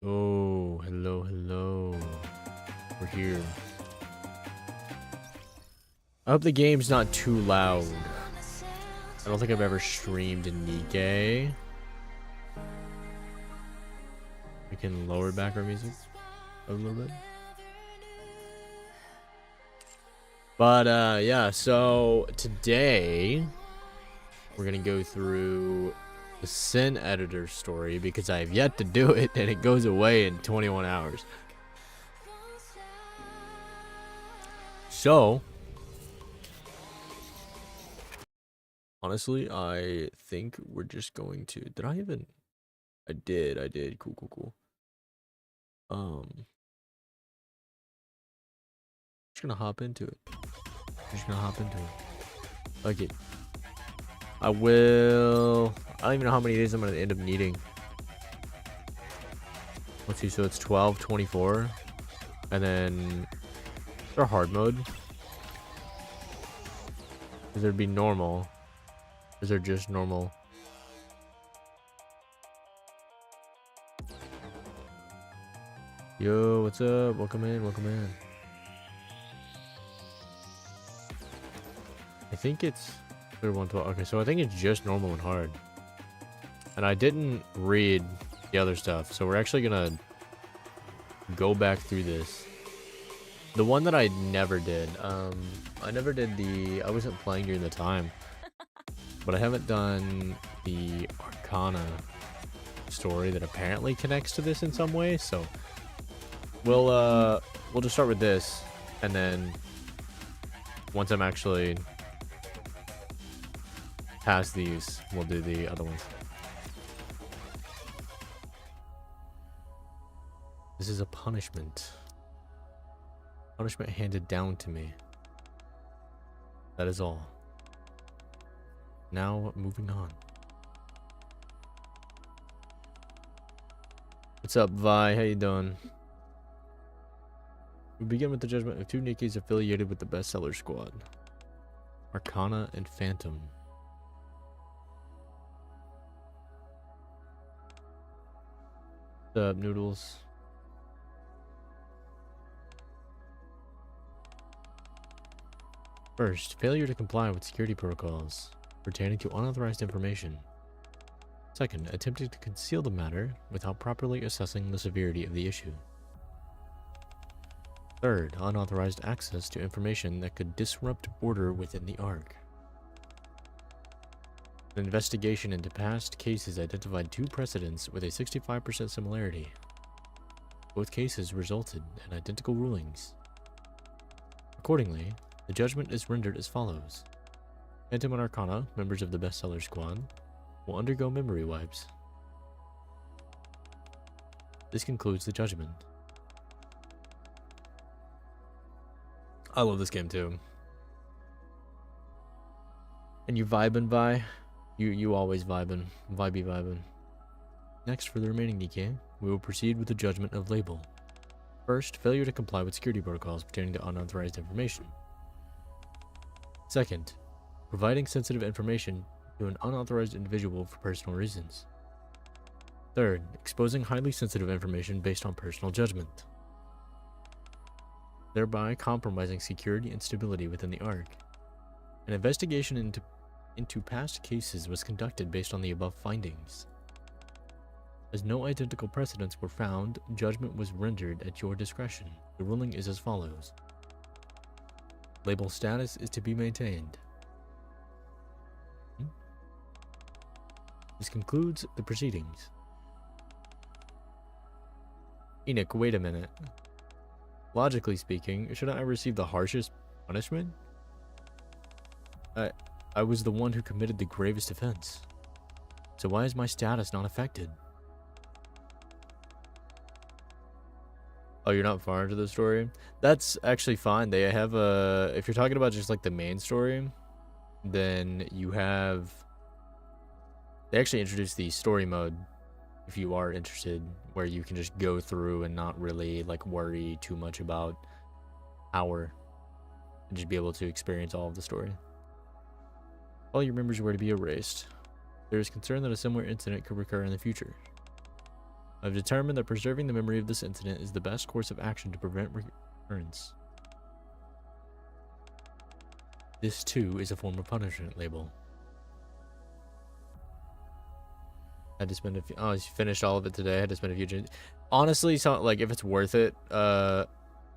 Oh, hello, hello. We're here. I hope the game's not too loud. I don't think I've ever streamed in NIKKE. We can lower background music a little bit. But yeah, so today we're gonna go through the Sin Editor story because I have yet to do it and it goes away in 21 hours. So honestly, I think we're just going to, I did. Cool. Just gonna hop into it. Okay. I don't even know how many days I'm gonna end up needing. Let's see, so it's 12, 24. And then, is there hard mode? Is there be normal? Is there just normal? Yo, what's up? Welcome in. I think it's 112. Okay, so I think it's just normal and hard. And I didn't read the other stuff, so we're actually gonna go back through this. The one that I never did, I wasn't playing during the time, but I haven't done the Arcana story that apparently connects to this in some way, so we'll just start with this, and then once I'm actually past these, we'll do the other ones. This is a punishment. Punishment handed down to me. That is all. Now, moving on. What's up, Vi? How you doing? We begin with the judgment of two NIKKEs affiliated with the bestseller squad. Arcana and Phantom. What's up, Noodles? First, failure to comply with security protocols pertaining to unauthorized information. Second, attempting to conceal the matter without properly assessing the severity of the issue. Third, unauthorized access to information that could disrupt order within the ARC. An investigation into past cases identified two precedents with a 65% similarity. Both cases resulted in identical rulings. Accordingly, the judgment is rendered as follows. Phantom and Arcana, members of the bestseller squad, will undergo memory wipes. This concludes the judgment. I love this game too. And you vibin', Vi? You always vibin'. Vibin'. Next, for the remaining NIKKE, we will proceed with the judgment of label. First, failure to comply with security protocols pertaining to unauthorized information. Second, providing sensitive information to an unauthorized individual for personal reasons. Third, exposing highly sensitive information based on personal judgment, thereby compromising security and stability within the ARC. An investigation into past cases was conducted based on the above findings. As no identical precedents were found, judgment was rendered at your discretion. The ruling is as follows. Label status is to be maintained. This concludes the proceedings. Enoch, wait a minute. Logically speaking, shouldn't I receive the harshest punishment? I was the one who committed the gravest offense. So why is my status not affected? Oh, you're not far into the story? That's actually fine. They have if you're talking about just like the main story, then you have, they actually introduced the story mode if you are interested, where you can just go through and not really like worry too much about hour and just be able to experience all of the story. All your memories were to be erased. There is concern that a similar incident could recur in the future. I've determined that preserving the memory of this incident is the best course of action to prevent recurrence. This, too, is a form of punishment label. I had to spend a few... Oh, I finished all of it today. I had to spend a few gems. Honestly, so, like, if it's worth it, I'm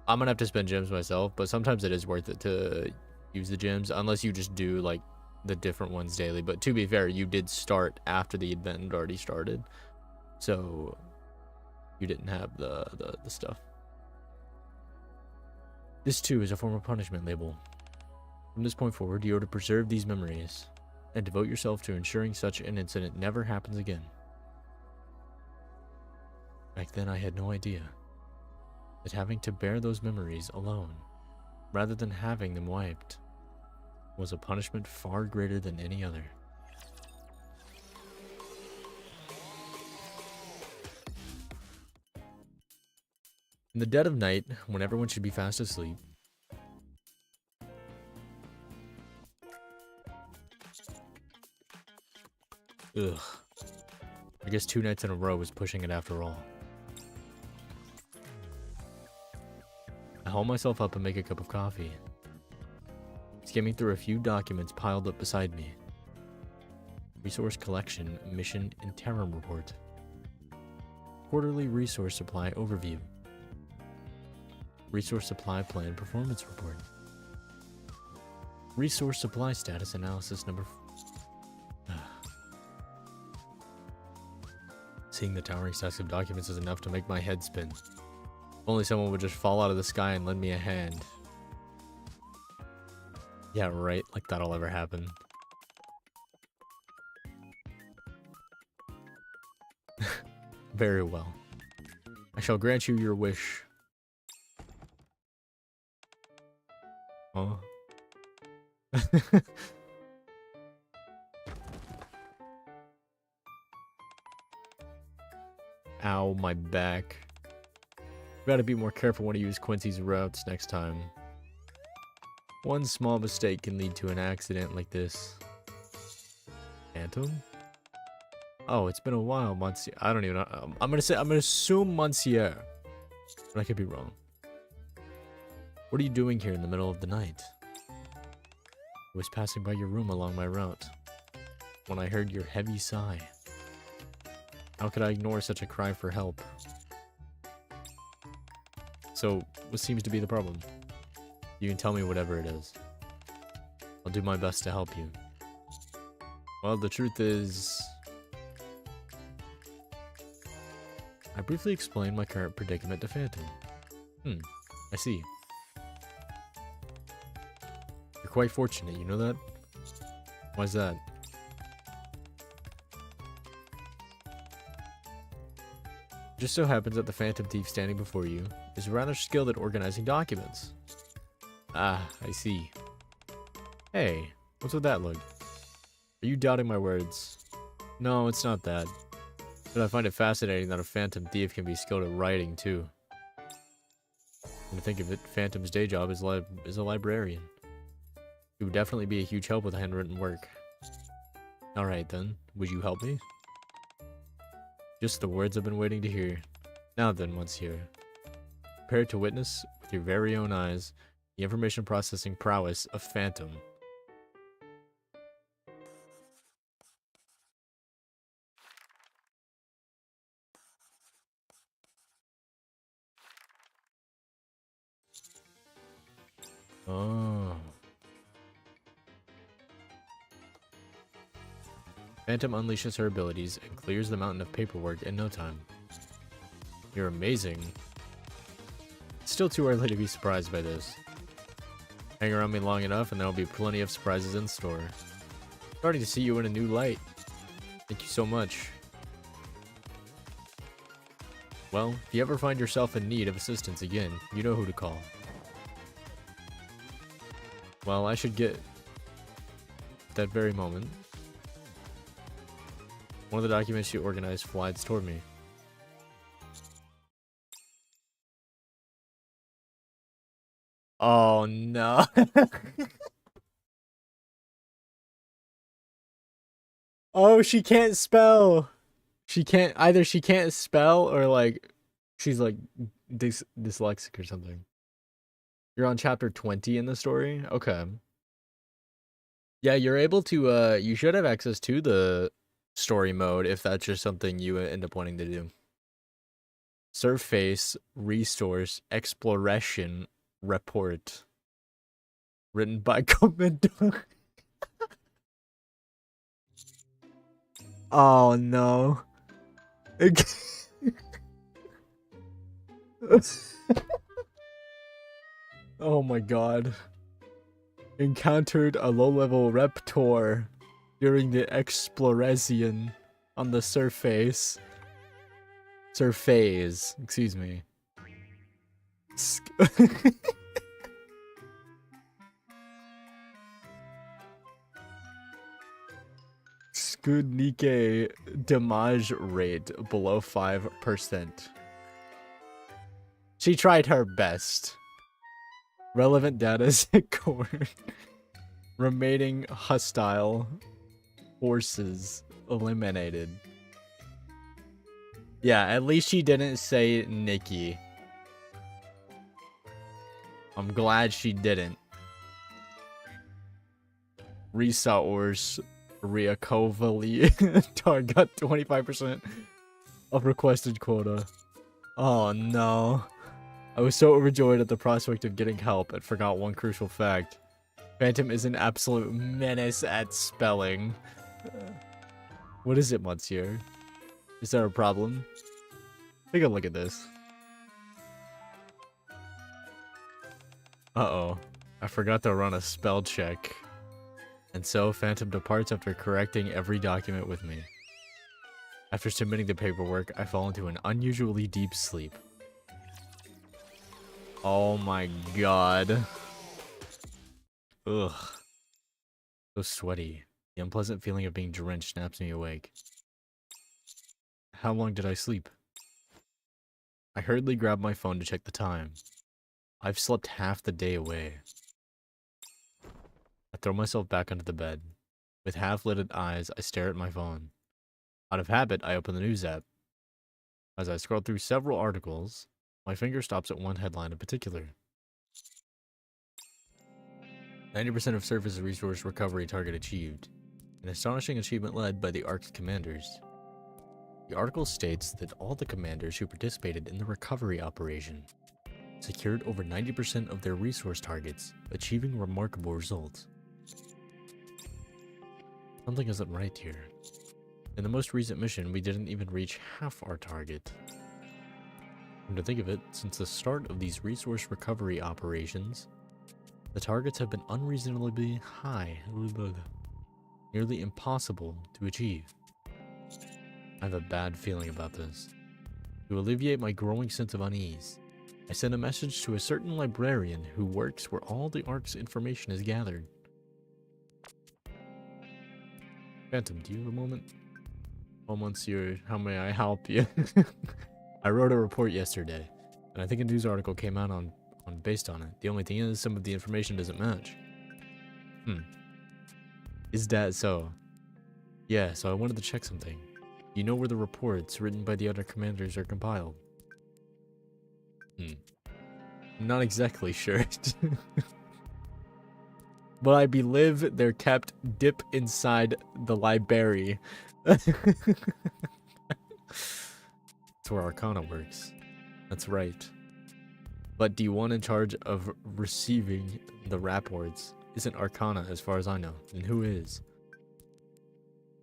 gonna have to spend gems myself, but sometimes it is worth it to use the gems, unless you just do, like, the different ones daily. But to be fair, you did start after the event had already started, so you didn't have the stuff. This, too, is a form of punishment label. From this point forward, you are to preserve these memories and devote yourself to ensuring such an incident never happens again. Back then, I had no idea that having to bear those memories alone, rather than having them wiped, was a punishment far greater than any other. In the dead of night, when everyone should be fast asleep, ugh. I guess 2 nights in a row was pushing it after all. I haul myself up and make a cup of coffee, skimming through a few documents piled up beside me. Resource collection, mission, interim report. Quarterly resource supply overview. Resource supply plan performance report. Resource supply status analysis number... Seeing the towering stacks of documents is enough to make my head spin. If only someone would just fall out of the sky and lend me a hand. Yeah, right, like that'll ever happen. Very well. I shall grant you your wish. Huh? Ow, my back. Gotta be more careful when I use Quincy's routes next time. One small mistake can lead to an accident like this. Phantom? Oh, it's been a while, Monsieur. I don't even know. I'm gonna assume Monsieur. But I could be wrong. What are you doing here in the middle of the night? I was passing by your room along my route when I heard your heavy sigh. How could I ignore such a cry for help? So, what seems to be the problem? You can tell me whatever it is. I'll do my best to help you. Well, the truth is... I briefly explained my current predicament to Phantom. I see. You're quite fortunate, you know that? Why's that? Just so happens that the Phantom Thief standing before you is rather skilled at organizing documents. Ah, I see. Hey, what's with that look? Are you doubting my words? No, it's not that. But I find it fascinating that a Phantom Thief can be skilled at writing, too. When I think of it, Phantom's day job is a librarian. He would definitely be a huge help with handwritten work. Alright then, would you help me? Just the words I've been waiting to hear. Now then, Monsieur. Prepare to witness, with your very own eyes, the information processing prowess of Phantom. Oh. Phantom unleashes her abilities and clears the mountain of paperwork in no time. You're amazing. It's still too early to be surprised by this. Hang around me long enough and there'll be plenty of surprises in store. Starting to see you in a new light. Thank you so much. Well, if you ever find yourself in need of assistance again, you know who to call. Well, I should get that very moment. One of the documents you organized flies toward me. Oh no. Oh, she can't spell. She can't either. She can't spell or like she's like dyslexic or something. You're on chapter 20 in the story. Okay. Yeah, you're able to. You should have access to the story mode if that's just something you end up wanting to do. Surface resource exploration report. Written by Commodore. Oh no. Oh my god. Encountered a low-level raptor during the exploration on the surface. Surface, excuse me. Good NIKKE damage rate below 5%. She tried her best. Relevant data set core. Remaining hostile forces eliminated. Yeah, at least she didn't say NIKKE. I'm glad she didn't. Resource Riakovali target 25% of requested quota. Oh no. I was so overjoyed at the prospect of getting help and forgot one crucial fact. Phantom is an absolute menace at spelling. What is it, Monsieur? Is there a problem? Take a look at this. Uh-oh. I forgot to run a spell check. And so, Phantom departs after correcting every document with me. After submitting the paperwork, I fall into an unusually deep sleep. Oh my god. Ugh. So sweaty. The unpleasant feeling of being drenched snaps me awake. How long did I sleep? I hurriedly grab my phone to check the time. I've slept half the day away. I throw myself back onto the bed. With half-lidded eyes, I stare at my phone. Out of habit, I open the news app. As I scroll through several articles, my finger stops at one headline in particular. 90% of surface resource recovery target achieved. An astonishing achievement led by the ARC's commanders. The article states that all the commanders who participated in the recovery operation secured over 90% of their resource targets, achieving remarkable results. Something isn't right here. In the most recent mission, we didn't even reach half our target. Come to think of it, since the start of these resource recovery operations, the targets have been unreasonably high, nearly impossible to achieve. I have a bad feeling about this. To alleviate my growing sense of unease, I send a message to a certain librarian who works where all the ARC's information is gathered. Phantom, do you have a moment? Oh, Monsieur, how may I help you? I wrote a report yesterday, and I think a news article came out on based on it. The only thing is, some of the information doesn't match. Is that so? Yeah, so I wanted to check something. You know where the reports written by the other commanders are compiled? I'm not exactly sure. But I believe they're kept deep inside the library. That's where Arcana works. That's right. But D1 in charge of receiving the rapports isn't Arcana as far as I know. Then who is?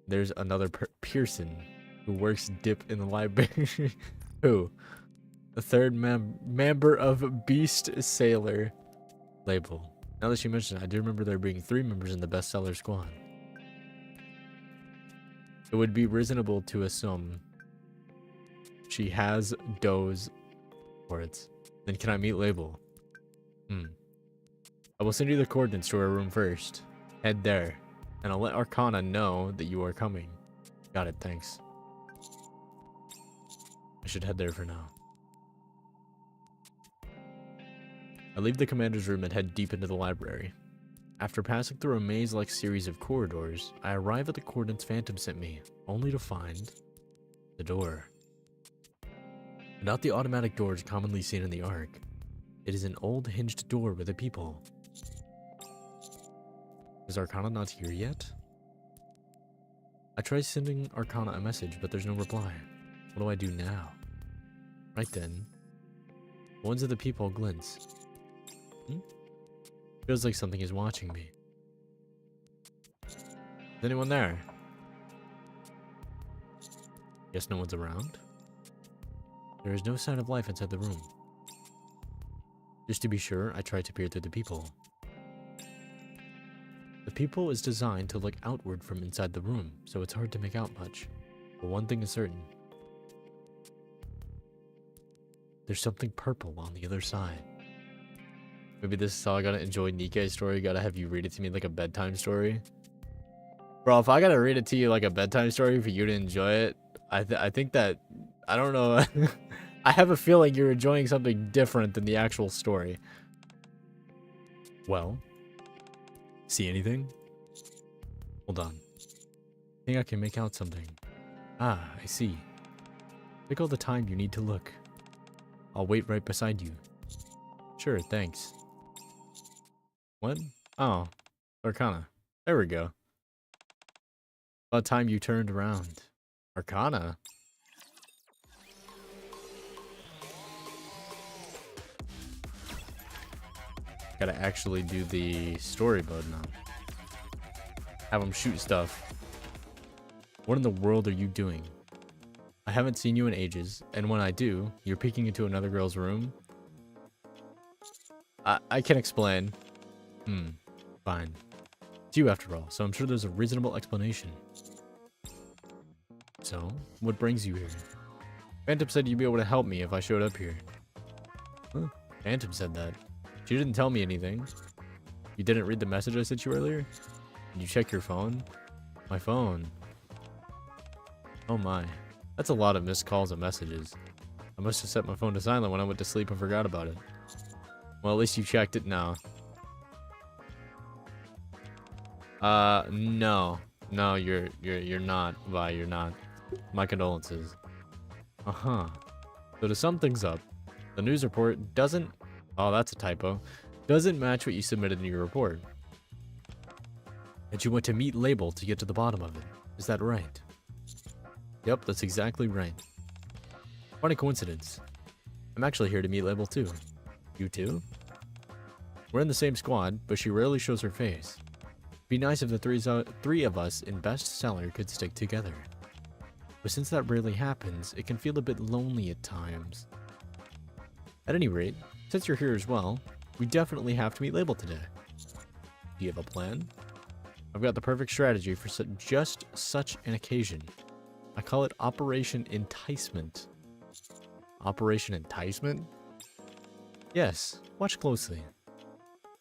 There's another Pearson who works dip in the library. Who? A third member of Beast Sailor label. Now that you mention it, I do remember there being 3 members in the bestseller squad. It would be reasonable to assume she has those words. Then can I meet label? I will send you the coordinates to her room first. Head there, and I'll let Arcana know that you are coming. Got it, thanks. I should head there for now. I leave the commander's room and head deep into the library. After passing through a maze-like series of corridors, I arrive at the coordinates Phantom sent me, only to find The door. Not the automatic doors commonly seen in the Ark. It is an old hinged door with a peephole. Is Arcana not here yet? I try sending Arcana a message, but there's no reply. What do I do now? Right then. The ones at the peephole glints. Feels like something is watching me. Is anyone there? Guess no one's around. There is no sign of life inside the room. Just to be sure, I try to peer through the peephole. The peephole is designed to look outward from inside the room, so it's hard to make out much. But one thing is certain. There's something purple on the other side. Maybe this is how I gotta enjoy NIKKE's story. Gotta have you read it to me like a bedtime story. Bro, if I gotta read it to you like a bedtime story for you to enjoy it, I think that, I don't know. I have a feeling you're enjoying something different than the actual story. Well, see anything? Hold on. I think I can make out something. Ah, I see. Take all the time you need to look. I'll wait right beside you. Sure, thanks. What? Oh, Arcana. There we go. About time you turned around. Arcana? Gotta actually do the story mode now. Have them shoot stuff. What in the world are you doing? I haven't seen you in ages, and when I do, you're peeking into another girl's room? I can explain. Fine. It's you after all, so I'm sure there's a reasonable explanation. So, what brings you here? Phantom said you'd be able to help me if I showed up here. Huh? Phantom said that. She didn't tell me anything. You didn't read the message I sent you earlier? Did you check your phone? My phone. Oh my. That's a lot of missed calls and messages. I must have set my phone to silent when I went to sleep and forgot about it. Well, at least you checked it now. No. No, you're not. Vi, you're not. My condolences. Uh-huh. So to sum things up, the news report doesn't... Oh, that's a typo. Doesn't match what you submitted in your report. And you went to meet Label to get to the bottom of it. Is that right? Yep, that's exactly right. Funny coincidence. I'm actually here to meet Label too. You too? We're in the same squad, but she rarely shows her face. It'd be nice if the three of us in bestseller could stick together. But since that rarely happens, it can feel a bit lonely at times. At any rate, since you're here as well, we definitely have to meet Label today. Do you have a plan? I've got the perfect strategy for just such an occasion. I call it Operation Enticement. Operation Enticement? Yes, watch closely.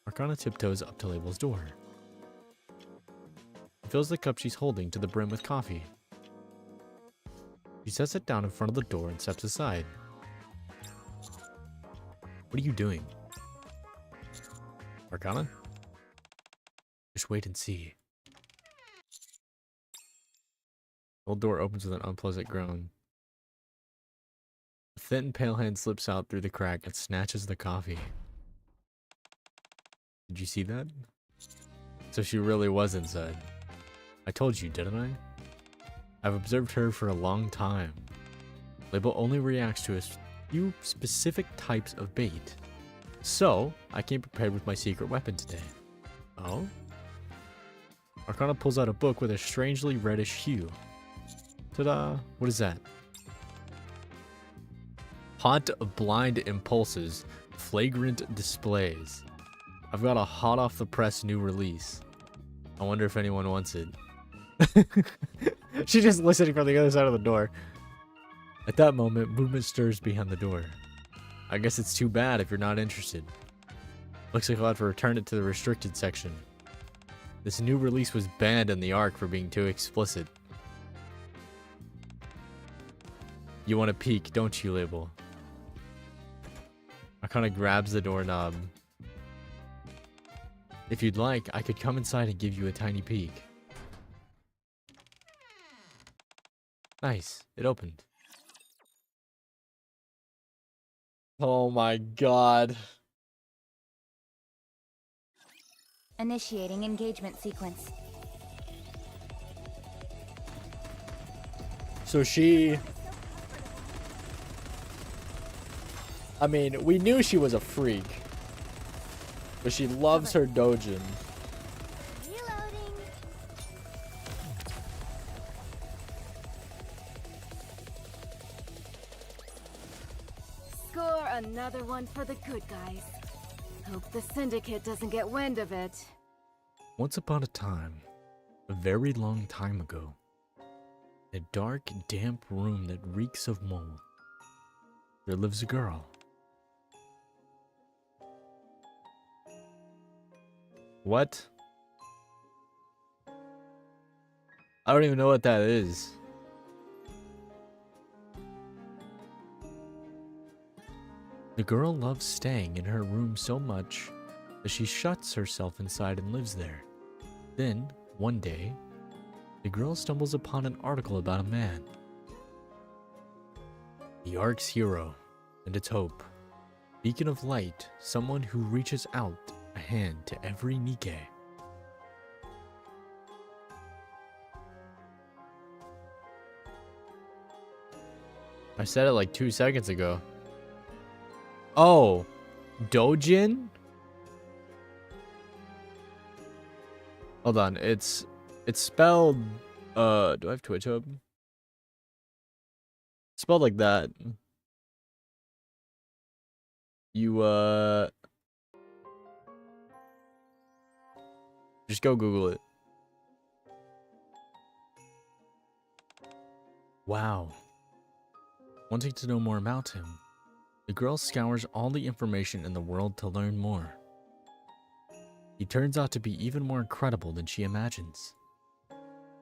Arcana tiptoes up to Label's door. She fills the cup she's holding to the brim with coffee. She sets it down in front of the door and steps aside. What are you doing? Arcana? Just wait and see. The old door opens with an unpleasant groan. A thin, pale hand slips out through the crack and snatches the coffee. Did you see that? So she really was inside. I told you, didn't I? I've observed her for a long time. Label only reacts to a few specific types of bait. So, I came prepared with my secret weapon today. Oh? Arcana pulls out a book with a strangely reddish hue. Ta-da! What is that? Haunt of Blind Impulses. Flagrant Displays. I've got a hot off the press new release. I wonder if anyone wants it. She's just listening from the other side of the door. At that moment, movement stirs behind the door. I guess it's too bad if you're not interested. Looks like I'll have to return it to the restricted section. This new release was banned in the Ark for being too explicit. You want to peek, don't you, Label? I kind of grabs the doorknob. If you'd like, I could come inside and give you a tiny peek. Nice, it opened. Oh my god. Initiating engagement sequence. So she... I mean, we knew she was a freak. But she loves her dojin. Reloading. Score another one for the good guys. Hope the Syndicate doesn't get wind of it. Once upon a time, a very long time ago, in a dark, damp room that reeks of mold, there lives a girl. What? I don't even know what that is. The girl loves staying in her room so much that she shuts herself inside and lives there. Then, one day, the girl stumbles upon an article about a man. The arc's hero, and its hope. Beacon of light, someone who reaches out a hand to every NIKKE. I said it like 2 seconds ago. Oh, Dojin? Hold on, it's spelled, do I have Twitch open? It's spelled like that. You, just go Google it. Wow. Wanting to know more about him, the girl scours all the information in the world to learn more. He turns out to be even more incredible than she imagines.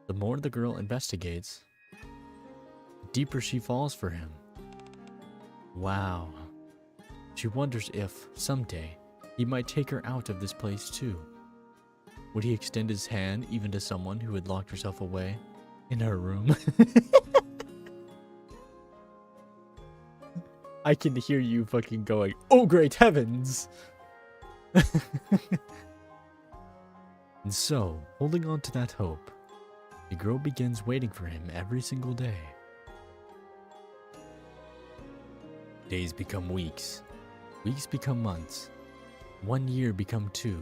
The more the girl investigates, the deeper she falls for him. Wow. She wonders if, someday, he might take her out of this place too. Would he extend his hand even to someone who had locked herself away in her room? I can hear you fucking going, oh great heavens! And so, holding on to that hope, the girl begins waiting for him every single day. Days become weeks. Weeks become months. 1 year become 2.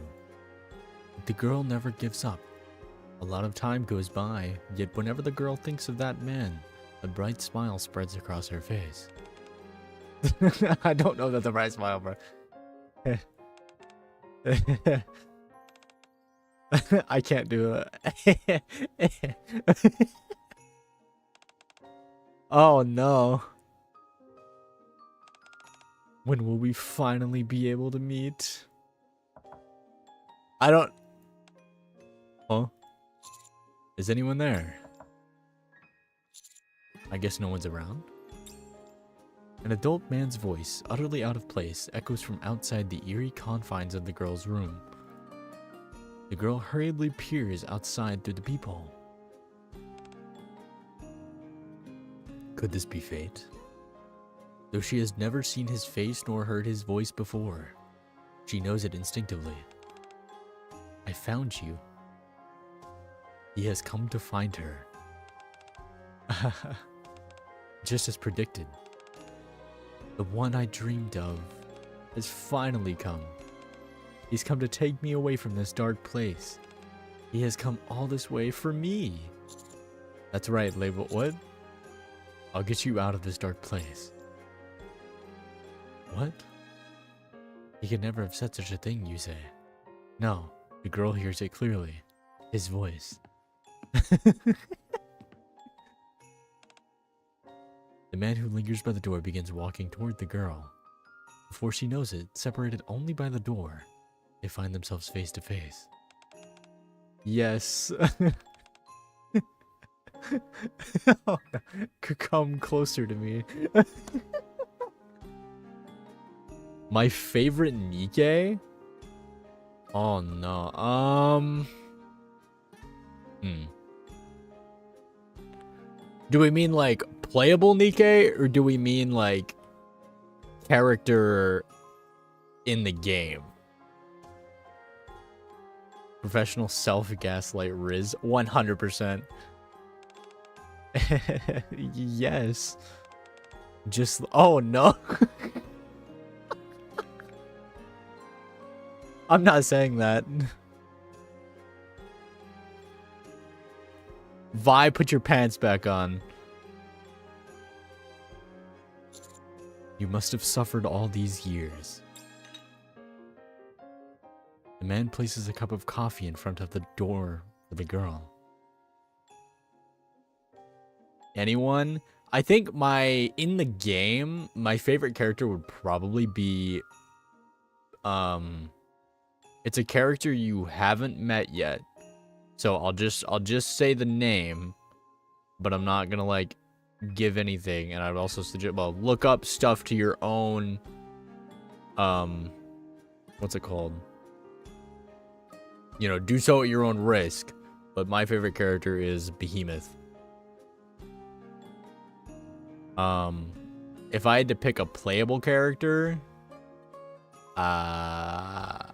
But the girl never gives up. A lot of time goes by, yet whenever the girl thinks of that man, a bright smile spreads across her face. I don't know that's a bright smile, bro. I can't do it. Oh no. When will we finally be able to meet? I don't... Huh? Is anyone there? I guess no one's around. An adult man's voice, utterly out of place, echoes from outside the eerie confines of the girl's room. The girl hurriedly peers outside through the peephole. Could this be fate? Though she has never seen his face nor heard his voice before, she knows it instinctively. I found you. He has come to find her. Just as predicted. The one I dreamed of has finally come. He's come to take me away from this dark place. He has come all this way for me. That's right, label. What? I'll get you out of this dark place. What? He could never have said such a thing, you say. No, the girl hears it clearly. His voice. The man who lingers by the door begins walking toward the girl. Before she knows it, separated only by the door, they find themselves face to face. Yes. Come closer to me. My favorite NIKKE? Oh no. Do we mean like playable NIKKE, or do we mean like character in the game. Professional self-gaslight Riz. 100%. Yes. Just... Oh, no. I'm not saying that. Vi, put your pants back on. You must have suffered all these years. The man places a cup of coffee in front of the door for the girl. Anyone? I think in the game, my favorite character would probably be, it's a character you haven't met yet. So I'll just say the name, but I'm not gonna like give anything. And I would also suggest, well, look up stuff to your own, what's it called? You know, do so at your own risk. But my favorite character is Behemoth. If I had to pick a playable character, I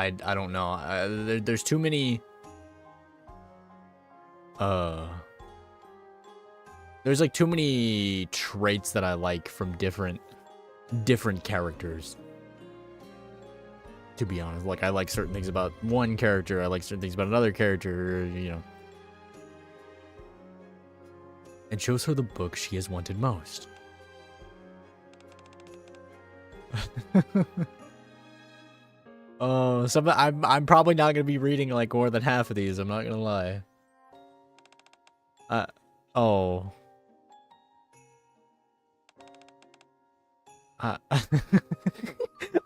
don't know. There's too many. There's like too many traits that I like from different characters. To be honest, like I like certain things about one character, I like certain things about another character, you know. And shows her the book she has wanted most. Oh, I'm probably not gonna be reading like more than half of these. I'm not gonna lie. Oh.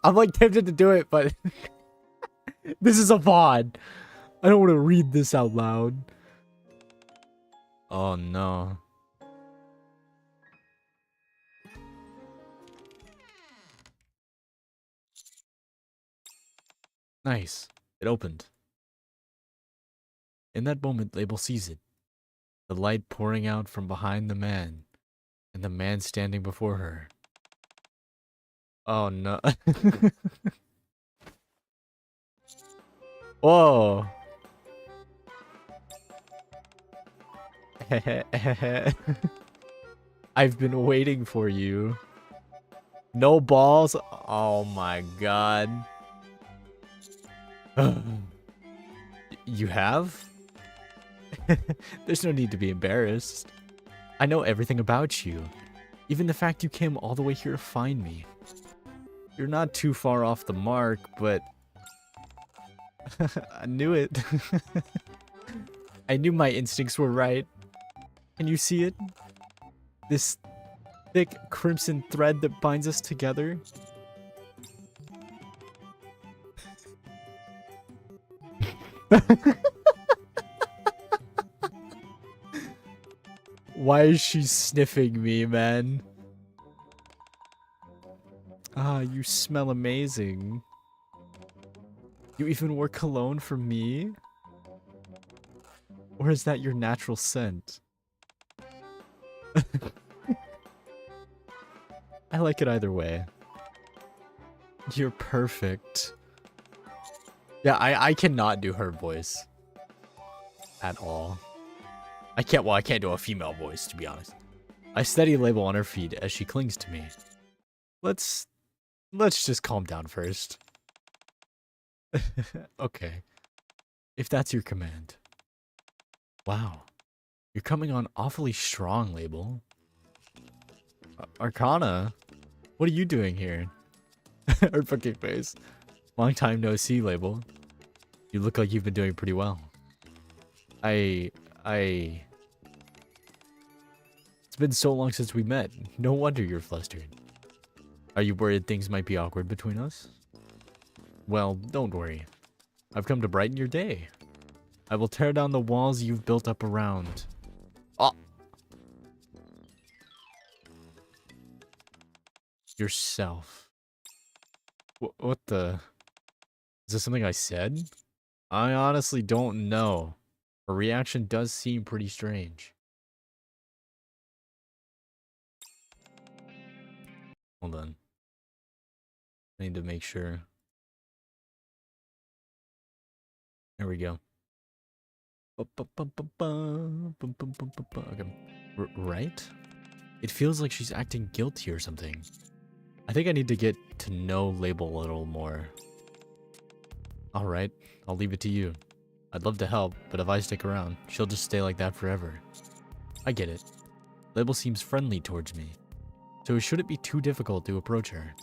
I'm like tempted to do it, but this is a VOD. I don't want to read this out loud. Oh no. Nice. It opened. In that moment, Label sees it. The light pouring out from behind the man, and the man standing before her. Oh no. Whoa. I've been waiting for you. No balls? Oh my god. You have? There's no need to be embarrassed. I know everything about you. Even the fact you came all the way here to find me. You're not too far off the mark, but... I knew it. I knew my instincts were right. Can you see it? This thick crimson thread that binds us together? Why is she sniffing me, man? Ah, you smell amazing. You even wore cologne for me? Or is that your natural scent? I like it either way. You're perfect. Yeah, I cannot do her voice. At all. I can't do a female voice, to be honest. I steady Label on her feet as she clings to me. Let's just calm down first. Okay. If that's your command. Wow. You're coming on awfully strong, Label. Arcana? What are you doing here? Her fucking face. Long time no see, Label. You look like you've been doing pretty well. It's been so long since we met. No wonder you're flustered. Are you worried things might be awkward between us? Well, don't worry. I've come to brighten your day. I will tear down the walls you've built up around. Oh! Yourself. What the... Is this something I said? I honestly don't know. Her reaction does seem pretty strange. Hold on. I need to make sure. There we go. Okay. Right? It feels like she's acting guilty or something. I think I need to get to know Label a little more. Alright, I'll leave it to you. I'd love to help, but if I stick around, she'll just stay like that forever. I get it. Label seems friendly towards me, so it shouldn't be too difficult to approach her.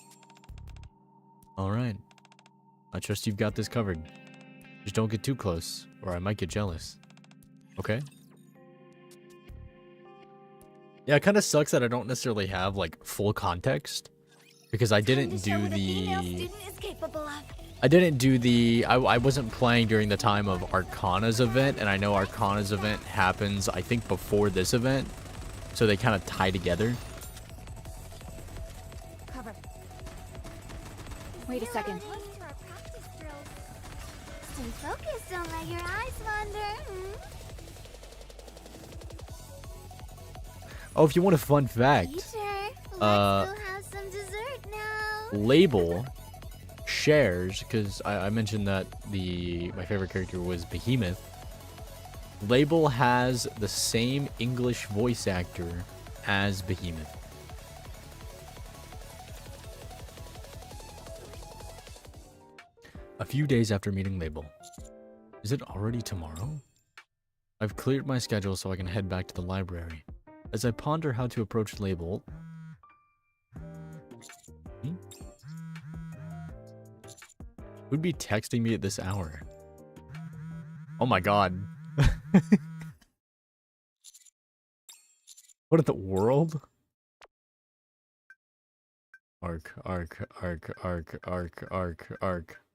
Alright. I trust you've got this covered. Just don't get too close, or I might get jealous. Okay? Yeah, it kind of sucks that I don't necessarily have, like, full context. Because I didn't do the... I wasn't playing during the time of Arcana's event, and I know Arcana's event happens, I think, before this event. So they kind of tie together. Cover. Wait a second. Stay focused, don't let your eyes wander. Oh, if you want a fun fact, Teacher, let's go have some dessert now. Label shares, because I mentioned that my favorite character was Behemoth. Label has the same English voice actor as Behemoth. A few days after meeting Label. Is it already tomorrow? I've cleared my schedule so I can head back to the library. As I ponder how to approach Label... Who'd be texting me at this hour? Oh my god. What in the world? Arc.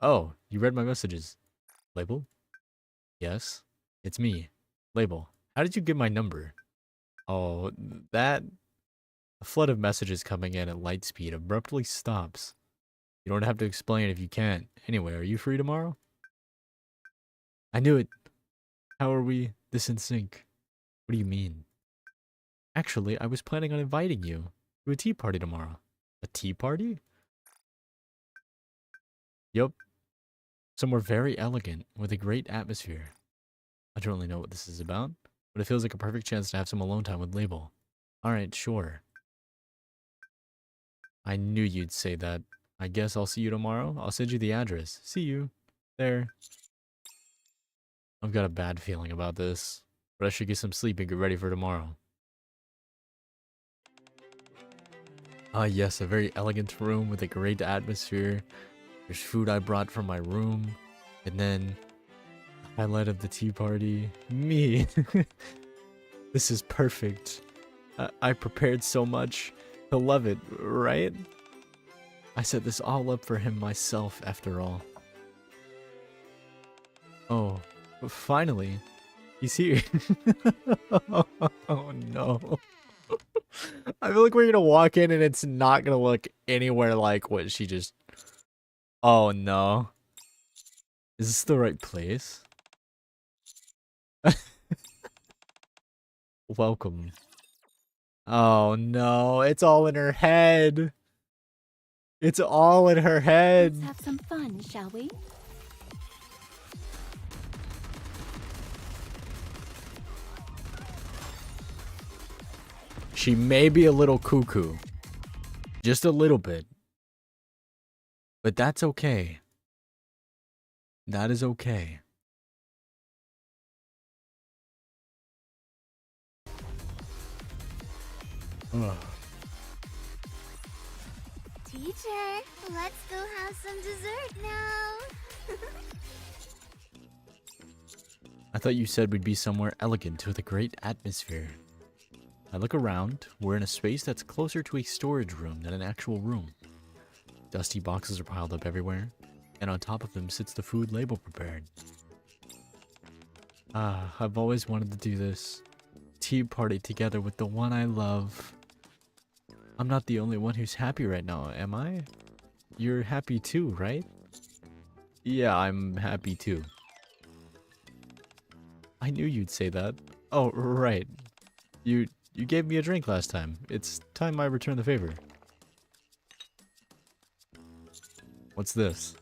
Oh, you read my messages. Label? Yes, it's me. Label. How did you get my number? Oh, that... A flood of messages coming in at light speed abruptly stops. You don't have to explain if you can't. Anyway, are you free tomorrow? I knew it. How are we this in sync? What do you mean? Actually, I was planning on inviting you to a tea party tomorrow. A tea party? Yup. Somewhere very elegant with a great atmosphere. I don't really know what this is about, but it feels like a perfect chance to have some alone time with Label. Alright, sure. I knew you'd say that. I guess I'll see you tomorrow. I'll send you the address. See you. There. I've got a bad feeling about this, but I should get some sleep and get ready for tomorrow. Ah yes, a very elegant room with a great atmosphere. There's food I brought from my room. And then, the highlight of the tea party. Me. This is perfect. I prepared so much. He'll love it, right? I set this all up for him myself, after all. Oh, finally. He's here. Oh no. I feel like we're gonna walk in and it's not gonna look anywhere like what she just... Oh no. Is this the right place? Welcome. Oh no, it's all in her head. It's all in her head. Let's have some fun, shall we? She may be a little cuckoo. Just a little bit. But that's okay. That is okay. Ugh. Teacher, let's go have some dessert now. I thought you said we'd be somewhere elegant with a great atmosphere. I look around. We're in a space that's closer to a storage room than an actual room. Dusty boxes are piled up everywhere, and on top of them sits the food Label prepared. Ah, I've always wanted to do this. Tea party together with the one I love. I'm not the only one who's happy right now, am I? You're happy too, right? Yeah, I'm happy too. I knew you'd say that. Oh, right. You gave me a drink last time. It's time I return the favor. What's this?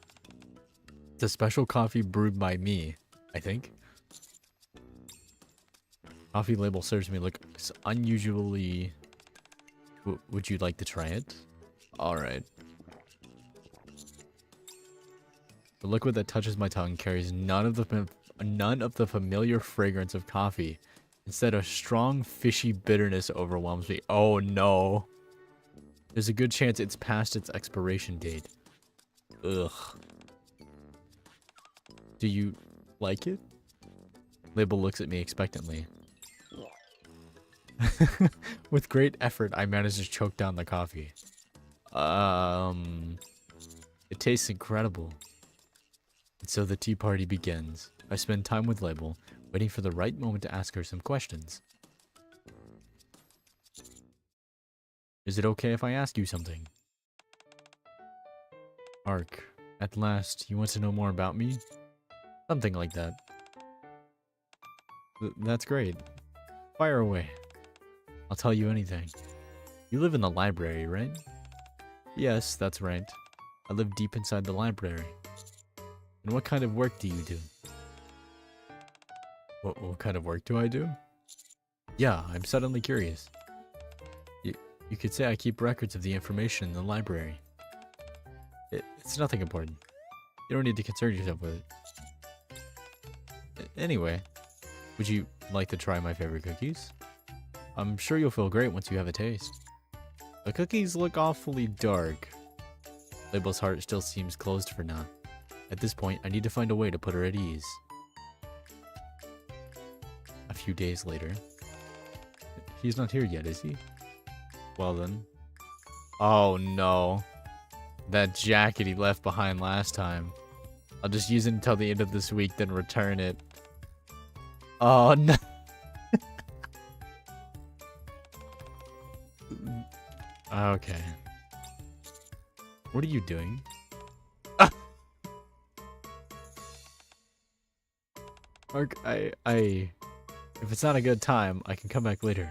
It's a special coffee brewed by me, I think. Coffee label serves me looks unusually... would you like to try it? Alright. The liquid that touches my tongue carries none of the familiar fragrance of coffee. Instead, a strong, fishy bitterness overwhelms me. Oh no. There's a good chance it's past its expiration date. Ugh. Do you like it? Label looks at me expectantly. With great effort, I manage to choke down the coffee. It tastes incredible. And so the tea party begins. I spend time with Label, waiting for the right moment to ask her some questions. Is it okay if I ask you something? Ark, at last, you want to know more about me? Something like that. That's great. Fire away. I'll tell you anything. You live in the library, right? Yes, that's right. I live deep inside the library. And what kind of work do you do? What kind of work do I do? Yeah, I'm suddenly curious. You could say I keep records of the information in the library. It's nothing important. You don't need to concern yourself with it. Anyway, would you like to try my favorite cookies? I'm sure you'll feel great once you have a taste. The cookies look awfully dark. Label's heart still seems closed for now. At this point, I need to find a way to put her at ease. A few days later. He's not here yet, is he? Well then. Oh no. That jacket he left behind last time. I'll just use it until the end of this week, then return it. Oh no. Okay. What are you doing? Mark, if it's not a good time, I can come back later.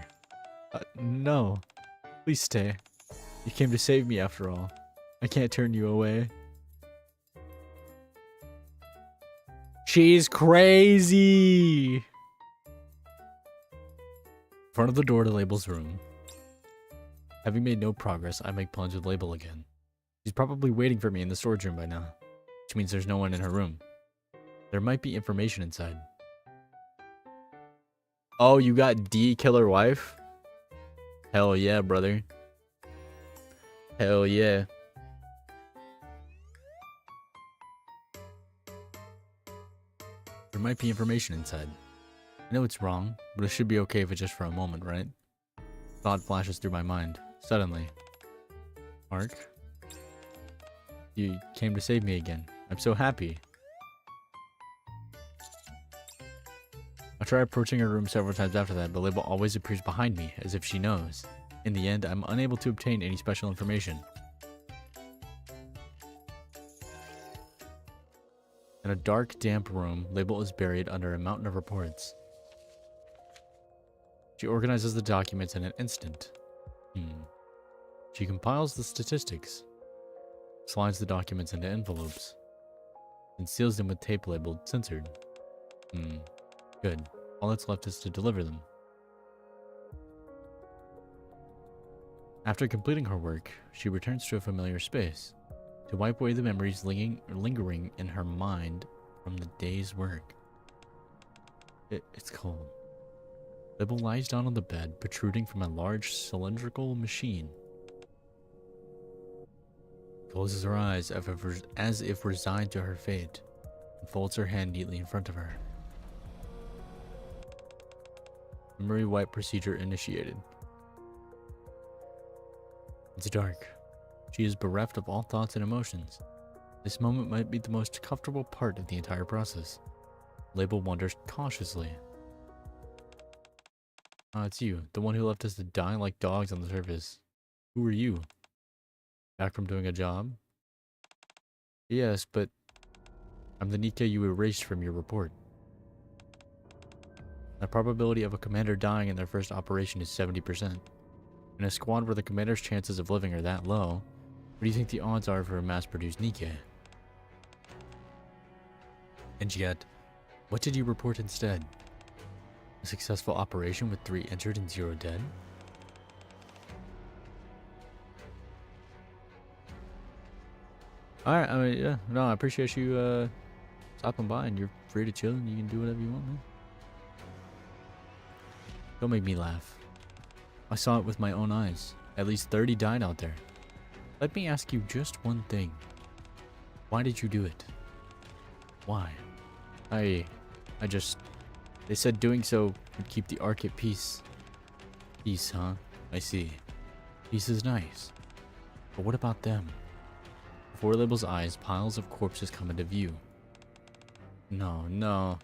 No. Please stay. You came to save me after all. I can't turn you away. She's crazy! In front of the door to Label's room. Having made no progress, I make plans with Label again. She's probably waiting for me in the storage room by now, which means there's no one in her room. There might be information inside. Oh, you got D killer wife? Hell yeah, brother. Hell yeah. There might be information inside. I know it's wrong, but it should be okay if it's just for a moment, right? Thought flashes through my mind. Suddenly. Mark? You came to save me again. I'm so happy. I try approaching her room several times after that, but Label always appears behind me, as if she knows. In the end, I'm unable to obtain any special information. In a dark, damp room, Label is buried under a mountain of reports. She organizes the documents in an instant. She compiles the statistics, slides the documents into envelopes, and seals them with tape labeled censored. Good. All that's left is to deliver them. After completing her work, she returns to a familiar space to wipe away the memories lingering in her mind from the day's work. It's cold. Label lies down on the bed, protruding from a large cylindrical machine. Closes her eyes as if resigned to her fate, and folds her hand neatly in front of her. Memory wipe procedure initiated. It's dark. She is bereft of all thoughts and emotions. This moment might be the most comfortable part of the entire process. Label wonders cautiously. Ah, it's you, the one who left us to die like dogs on the surface. Who are you? Back from doing a job? Yes, but I'm the NIKKE you erased from your report. The probability of a commander dying in their first operation is 70%. In a squad where the commander's chances of living are that low, what do you think the odds are for a mass-produced NIKKE? And yet, what did you report instead? A successful operation with 3 injured and 0 dead? Alright, I mean, yeah, no, I appreciate you stopping by, and you're free to chill and you can do whatever you want, man. Don't make me laugh. I saw it with my own eyes. At least 30 died out there. Let me ask you just one thing. Why did you do it? Why? I just... They said doing so would keep the Ark at peace. Peace, huh? I see. Peace is nice. But what about them? Before Label's eyes, piles of corpses come into view. No.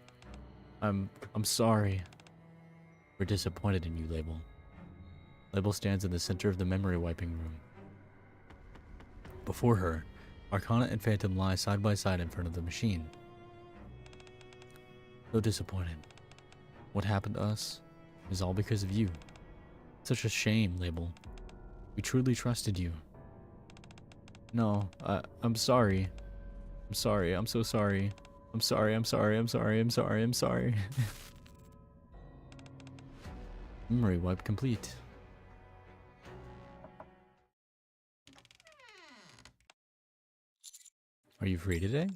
I'm sorry. We're disappointed in you, Label. Label stands in the center of the memory wiping room. Before her, Arcana and Phantom lie side by side in front of the machine. So disappointed. What happened to us is all because of you. Such a shame, Label. We truly trusted you. No, I'm sorry. I'm sorry. I'm so sorry. I'm sorry. Memory wipe complete. Are you free today?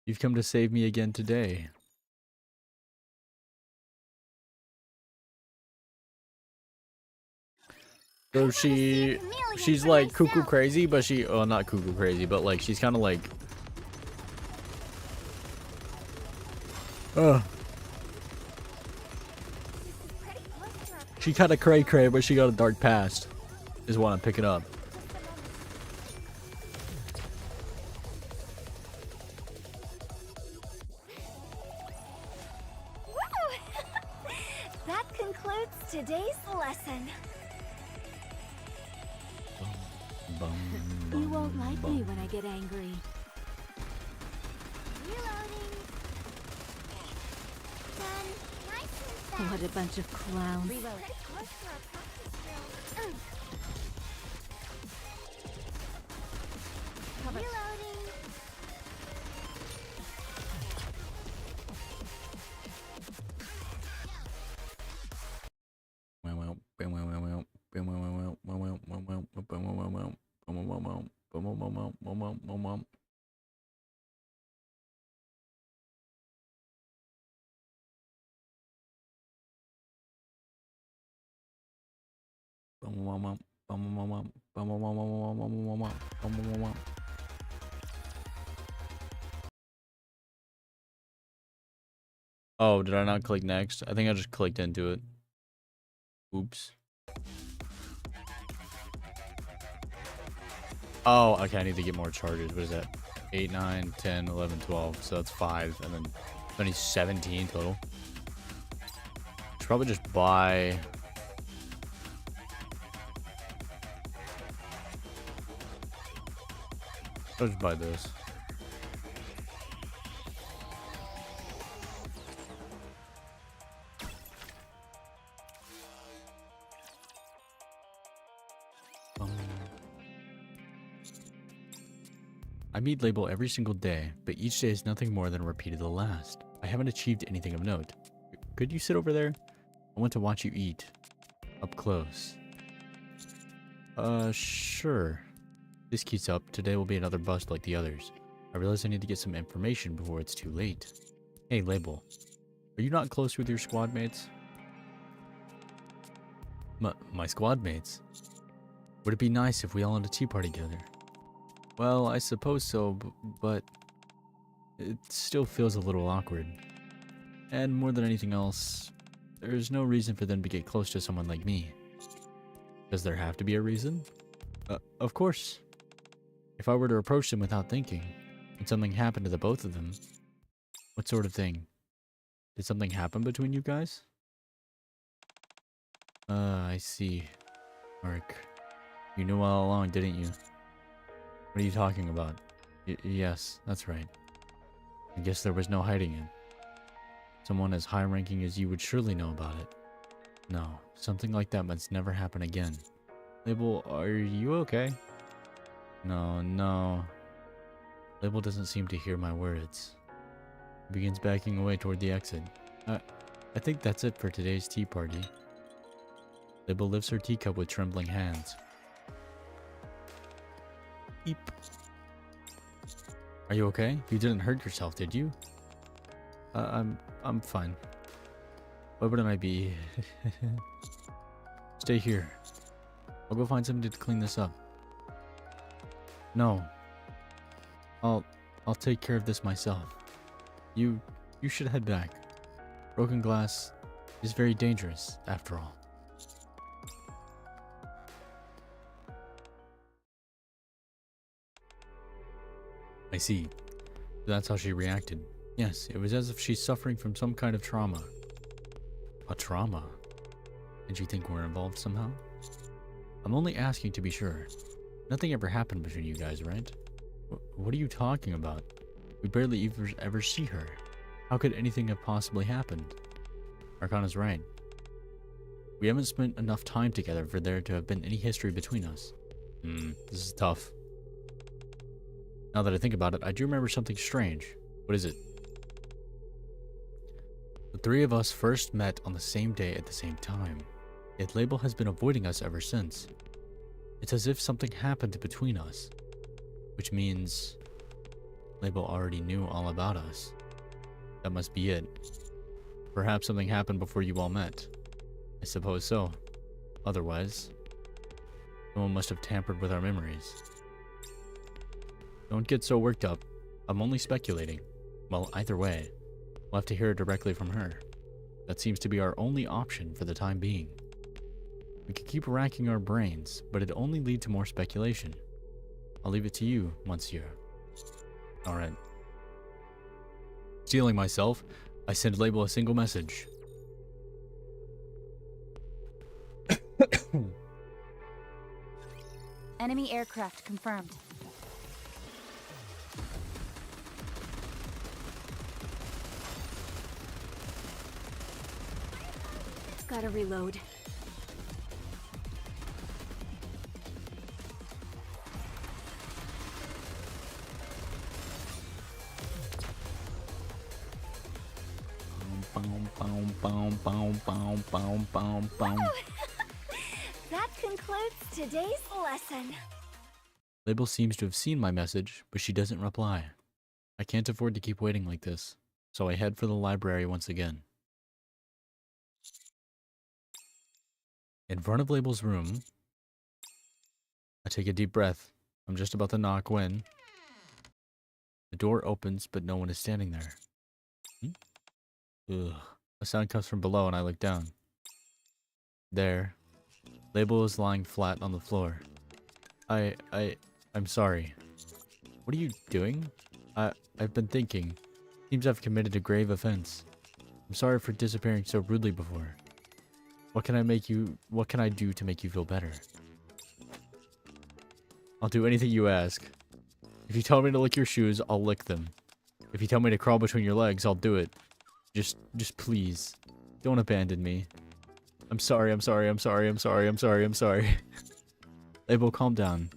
You've come to save me again today. So she's like cuckoo crazy, but not cuckoo crazy, but like she's kind of like she kind of cray, but she got a dark past. Is what I'm picking up. That concludes today's lesson. You won't like me when I get angry. Reloading. Done. Nice and fast. What a bunch of clowns. Pretty close to our practice drill. Reloading. Oh, did I not click next? I think I just clicked into it. Oops. Oh, okay, I need to get more charges. What is that? 8, 9, 10, 11, 12. So that's 5, and then only 17 total. Should probably just buy... I'll just buy this. I meet Label every single day, but each day is nothing more than a repeat of the last. I haven't achieved anything of note. Could you sit over there? I want to watch you eat. Up close. Sure. This keeps up. Today will be another bust like the others. I realize I need to get some information before it's too late. Hey, Label. Are you not close with your squad mates? My squad mates? Would it be nice if we all had a tea party together? Well, I suppose so, but it still feels a little awkward. And more than anything else, there's no reason for them to get close to someone like me. Does there have to be a reason? Of course. If I were to approach them without thinking, and something happened to the both of them, what sort of thing? Did something happen between you guys? I see. Mark, you knew all along, didn't you? What are you talking about? Yes, that's right. I guess there was no hiding it. Someone as high-ranking as you would surely know about it. No, something like that must never happen again. Label, are you okay? No. Label doesn't seem to hear my words. He begins backing away toward the exit. I think that's it for today's tea party. Label lifts her teacup with trembling hands. Eep. Are you okay? You didn't hurt yourself, did you? I'm fine. Why wouldn't I be? Stay here. I'll go find somebody to clean this up. No. I'll take care of this myself. You should head back. Broken glass is very dangerous, after all. I see. That's how she reacted. Yes, it was as if she's suffering from some kind of trauma. A trauma? Did you think we're involved somehow? I'm only asking to be sure. Nothing ever happened between you guys, right? What are you talking about? We barely ever see her. How could anything have possibly happened? Arcana's right. We haven't spent enough time together for there to have been any history between us. This is tough. Now that I think about it, I do remember something strange. What is it? The three of us first met on the same day at the same time. Yet Label has been avoiding us ever since. It's as if something happened between us. Which means Label already knew all about us. That must be it. Perhaps something happened before you all met. I suppose so. Otherwise, someone must have tampered with our memories. Don't get so worked up. I'm only speculating. Well, either way, we'll have to hear it directly from her. That seems to be our only option for the time being. We could keep racking our brains, but it'd only lead to more speculation. I'll leave it to you, Monsieur. Alright. Stealing myself, I send Label a single message. Enemy aircraft confirmed. Gotta reload. That concludes today's lesson. Label seems to have seen my message, but she doesn't reply. I can't afford to keep waiting like this, so I head for the library once again. In front of Label's room, I take a deep breath. I'm just about to knock when the door opens, but no one is standing there. Ugh. A sound comes from below and I look down. There, Label is lying flat on the floor. I'm sorry. What are you doing? I've been thinking. Seems I've committed a grave offense. I'm sorry for disappearing so rudely before. What can I do to make you feel better? I'll do anything you ask. If you tell me to lick your shoes, I'll lick them. If you tell me to crawl between your legs, I'll do it. Just please. Don't abandon me. I'm sorry. Label, calm down.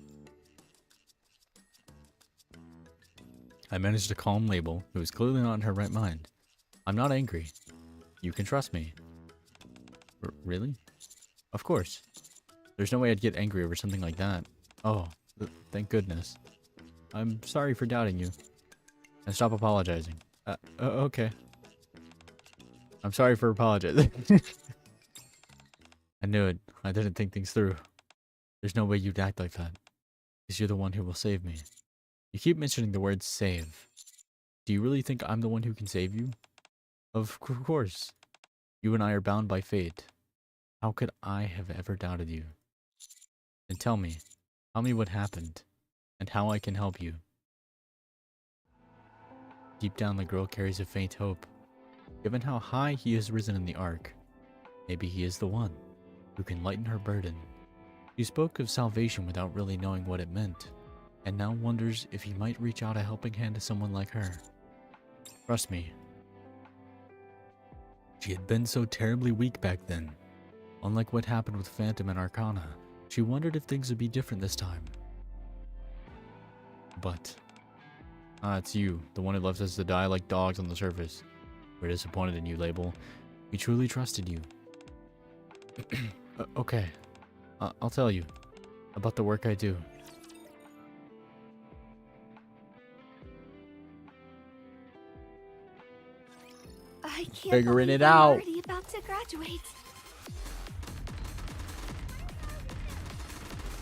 I managed to calm Label, who is clearly not in her right mind. I'm not angry. You can trust me. Really? Of course. There's no way I'd get angry over something like that. Oh, thank goodness. I'm sorry for doubting you. And stop apologizing. Okay. I'm sorry for apologizing. I knew it. I didn't think things through. There's no way you'd act like that. Because you're the one who will save me. You keep mentioning the word save. Do you really think I'm the one who can save you? Of course. You and I are bound by fate. How could I have ever doubted you? Then tell me what happened, and how I can help you. Deep down, the girl carries a faint hope. Given how high he has risen in the arc, maybe he is the one who can lighten her burden. She spoke of salvation without really knowing what it meant, and now wonders if he might reach out a helping hand to someone like her. Trust me. She had been so terribly weak back then. Unlike what happened with Phantom and Arcana, she wondered if things would be different this time. But Ah, it's you, the one who left us to die like dogs on the surface. We're disappointed in you, Label. We truly trusted you. Okay. I'll tell you about the work I do. I can't Figuring believe it I'm out. already about to graduate.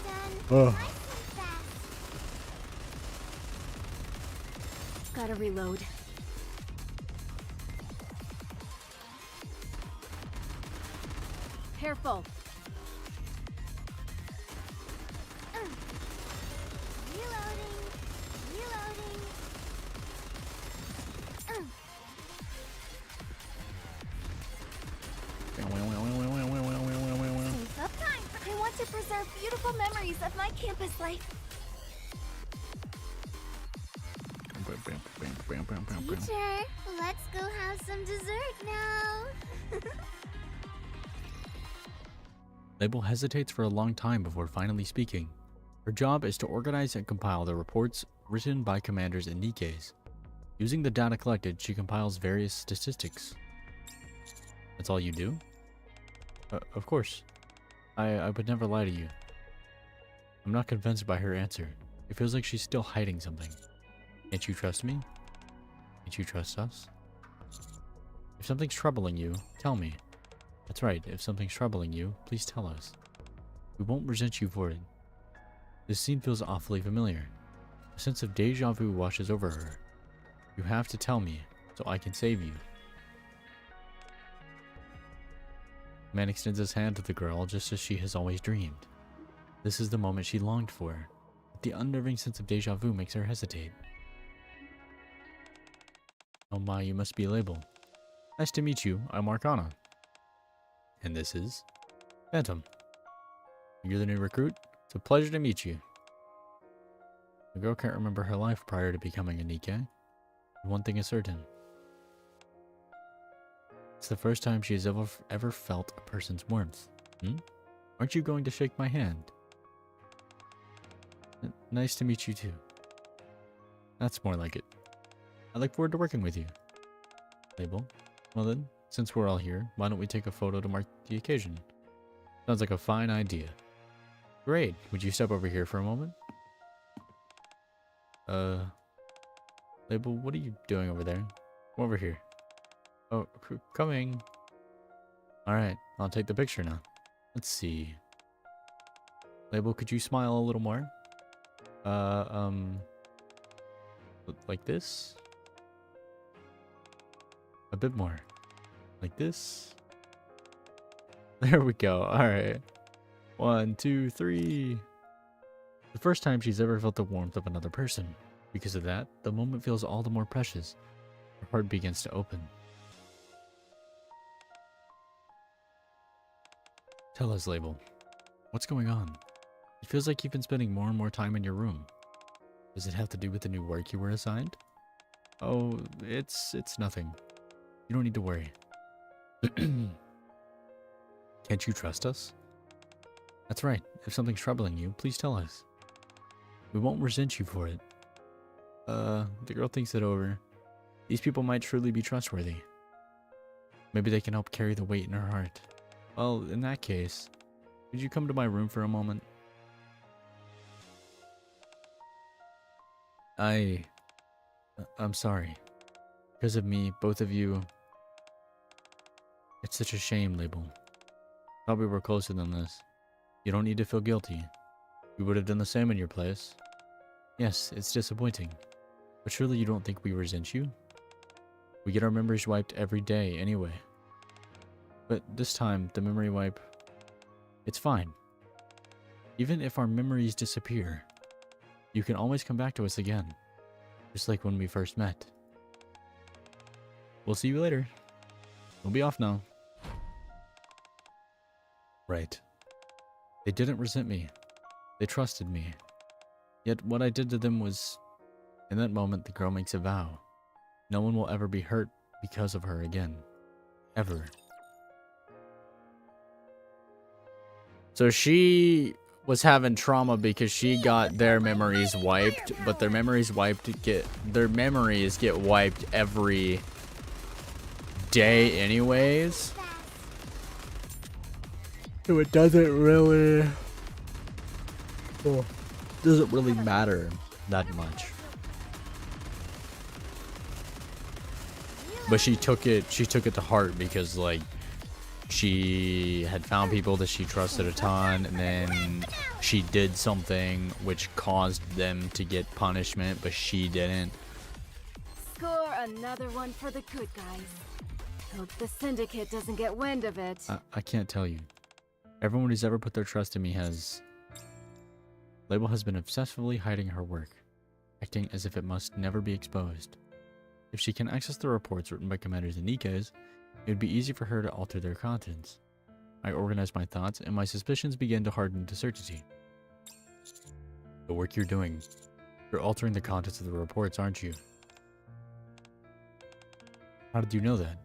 Done. Ugh. Nice and fast. Gotta reload. Careful. Reloading. Reloading. Save up time. I want to preserve beautiful memories of my campus life. Teacher, let's go have some dessert now. Label hesitates for a long time before finally speaking. Her job is to organize and compile the reports written by commanders and NIKKEs. Using the data collected, she compiles various statistics. That's all you do? Of course. I would never lie to you. I'm not convinced by her answer. It feels like she's still hiding something. Can't you trust me? Can't you trust us? If something's troubling you, tell me. That's right, if something's troubling you, please tell us. We won't resent you for it. This scene feels awfully familiar. A sense of deja vu washes over her. You have to tell me, so I can save you. The man extends his hand to the girl just as she has always dreamed. This is the moment she longed for. But the unnerving sense of deja vu makes her hesitate. Oh my, you must be Label. Nice to meet you, I'm Arcana. And this is Phantom. You're the new recruit? It's a pleasure to meet you. The girl can't remember her life prior to becoming a NIKKE. But one thing is certain. It's the first time she has ever felt a person's warmth. Aren't you going to shake my hand? Nice to meet you too. That's more like it. I look forward to working with you. Label. Well then, since we're all here, why don't we take a photo to mark the occasion? Sounds like a fine idea. Great. Would you step over here for a moment? Label, what are you doing over there? Come over here. Oh, coming. Alright, I'll take the picture now. Let's see. Label, could you smile a little more? Like this? A bit more. Like this? There we go. Alright. 1, 2, 3. The first time she's ever felt the warmth of another person. Because of that, the moment feels all the more precious. Her heart begins to open. Tell us, Label. What's going on? It feels like you've been spending more and more time in your room. Does it have to do with the new work you were assigned? Oh, it's nothing. You don't need to worry. Can't you trust us? That's right. If something's troubling you, please tell us. We won't resent you for it. The girl thinks it over. These people might truly be trustworthy. Maybe they can help carry the weight in her heart. Well, in that case, could you come to my room for a moment? I'm sorry. Because of me, both of you... It's such a shame, Label. Thought we were closer than this. You don't need to feel guilty. We would have done the same in your place. Yes, it's disappointing. But surely you don't think we resent you? We get our memories wiped every day anyway. But this time, the memory wipe... It's fine. Even if our memories disappear, you can always come back to us again. Just like when we first met. We'll see you later. We'll be off now. Right. They didn't resent me. They trusted me. Yet what I did to them was... In that moment, the girl makes a vow. No one will ever be hurt because of her again. Ever. So she was having trauma because she got their memories wiped, but their memories get wiped every day anyways. So it doesn't really matter that much. But she took it to heart because like she had found people that she trusted a ton, and then she did something which caused them to get punishment, but she didn't. Score another one for the good guys. Hope the Syndicate doesn't get wind of it. I can't tell you. Everyone who's ever put their trust in me has... Label has been obsessively hiding her work, acting as if it must never be exposed. If she can access the reports written by commanders and NIKKEs, it would be easy for her to alter their contents. I organize my thoughts, and my suspicions begin to harden to certainty. The work you're doing, you're altering the contents of the reports, aren't you? How did you know that?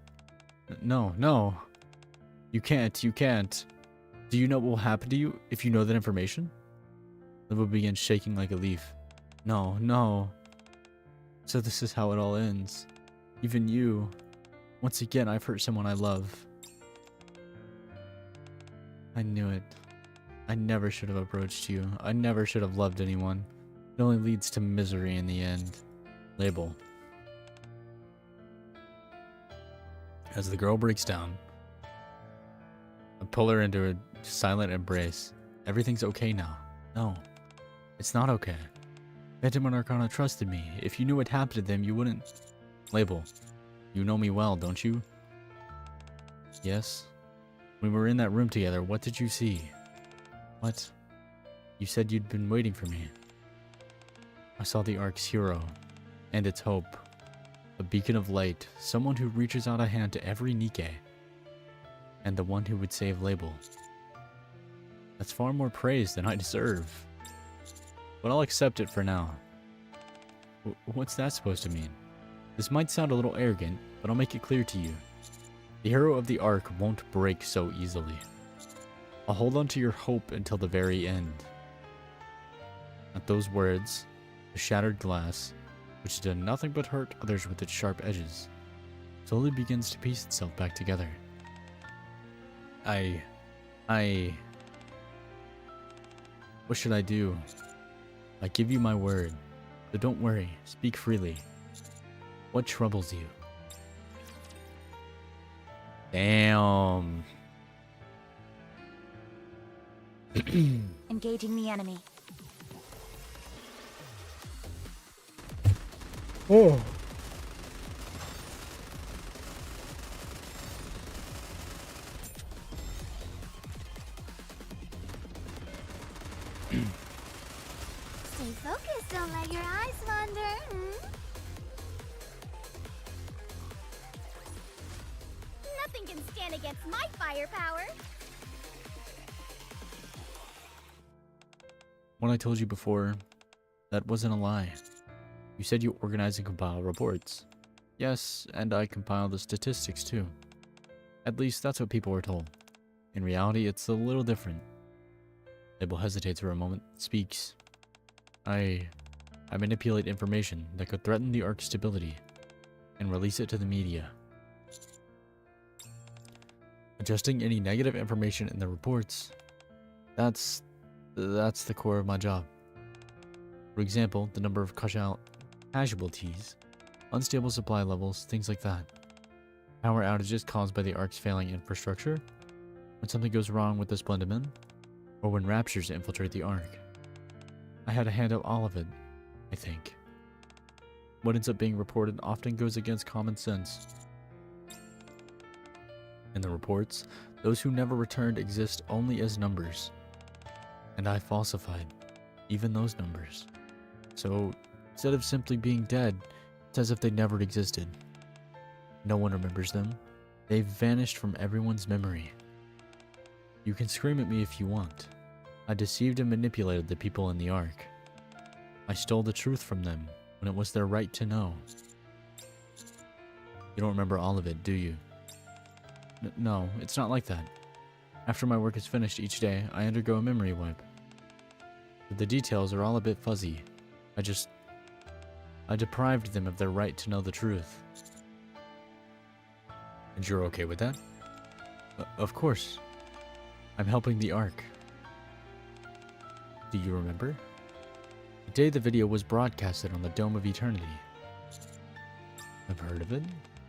No. You can't. Do you know what will happen to you if you know that information? Liv will begin shaking like a leaf. No. So this is how it all ends. Even you. Once again, I've hurt someone I love. I knew it. I never should have approached you. I never should have loved anyone. It only leads to misery in the end. Label. As the girl breaks down, I pull her into a silent embrace. Everything's okay now. No, it's not okay. Phantom and Arcana trusted me. If you knew what happened to them, you wouldn't... Label. You know me well, don't you? Yes. When we were in that room together, what did you see? What? You said you'd been waiting for me. I saw the Ark's hero, and its hope. A beacon of light, someone who reaches out a hand to every NIKKE, and the one who would save Label. That's far more praise than I deserve. But I'll accept it for now. What's that supposed to mean? This might sound a little arrogant, but I'll make it clear to you. The hero of the Ark won't break so easily. I'll hold on to your hope until the very end. At those words, the shattered glass, which did nothing but hurt others with its sharp edges, slowly begins to piece itself back together. What should I do? I give you my word, so don't worry, speak freely. What troubles you? Damn. Engaging the enemy. Oh. Stay focused, don't let your eyes wander. Nothing can stand against my firepower. What I told you before, that wasn't a lie. You said you organize and compile reports. Yes, and I compile the statistics too. At least that's what people were told. In reality, it's a little different. Label hesitates for a moment, speaks. I manipulate information that could threaten the Ark's stability and release it to the media. Adjusting any negative information in the reports, that's the core of my job. For example, the number of casualties, unstable supply levels, things like that. Power outages caused by the Ark's failing infrastructure, when something goes wrong with the Splendimen, or when raptures infiltrate the Ark. I had to handle all of it, I think. What ends up being reported often goes against common sense. In the reports, those who never returned exist only as numbers. And I falsified even those numbers. So, instead of simply being dead, it's as if they never existed. No one remembers them. They've vanished from everyone's memory. You can scream at me if you want. I deceived and manipulated the people in the Ark. I stole the truth from them when it was their right to know. You don't remember all of it, do you? No, it's not like that. After my work is finished each day, I undergo a memory wipe. The details are all a bit fuzzy. I deprived them of their right to know the truth. And you're okay with that? Of course. I'm helping the Ark. Do you remember? The day the video was broadcasted on the Dome of Eternity. I've heard of it.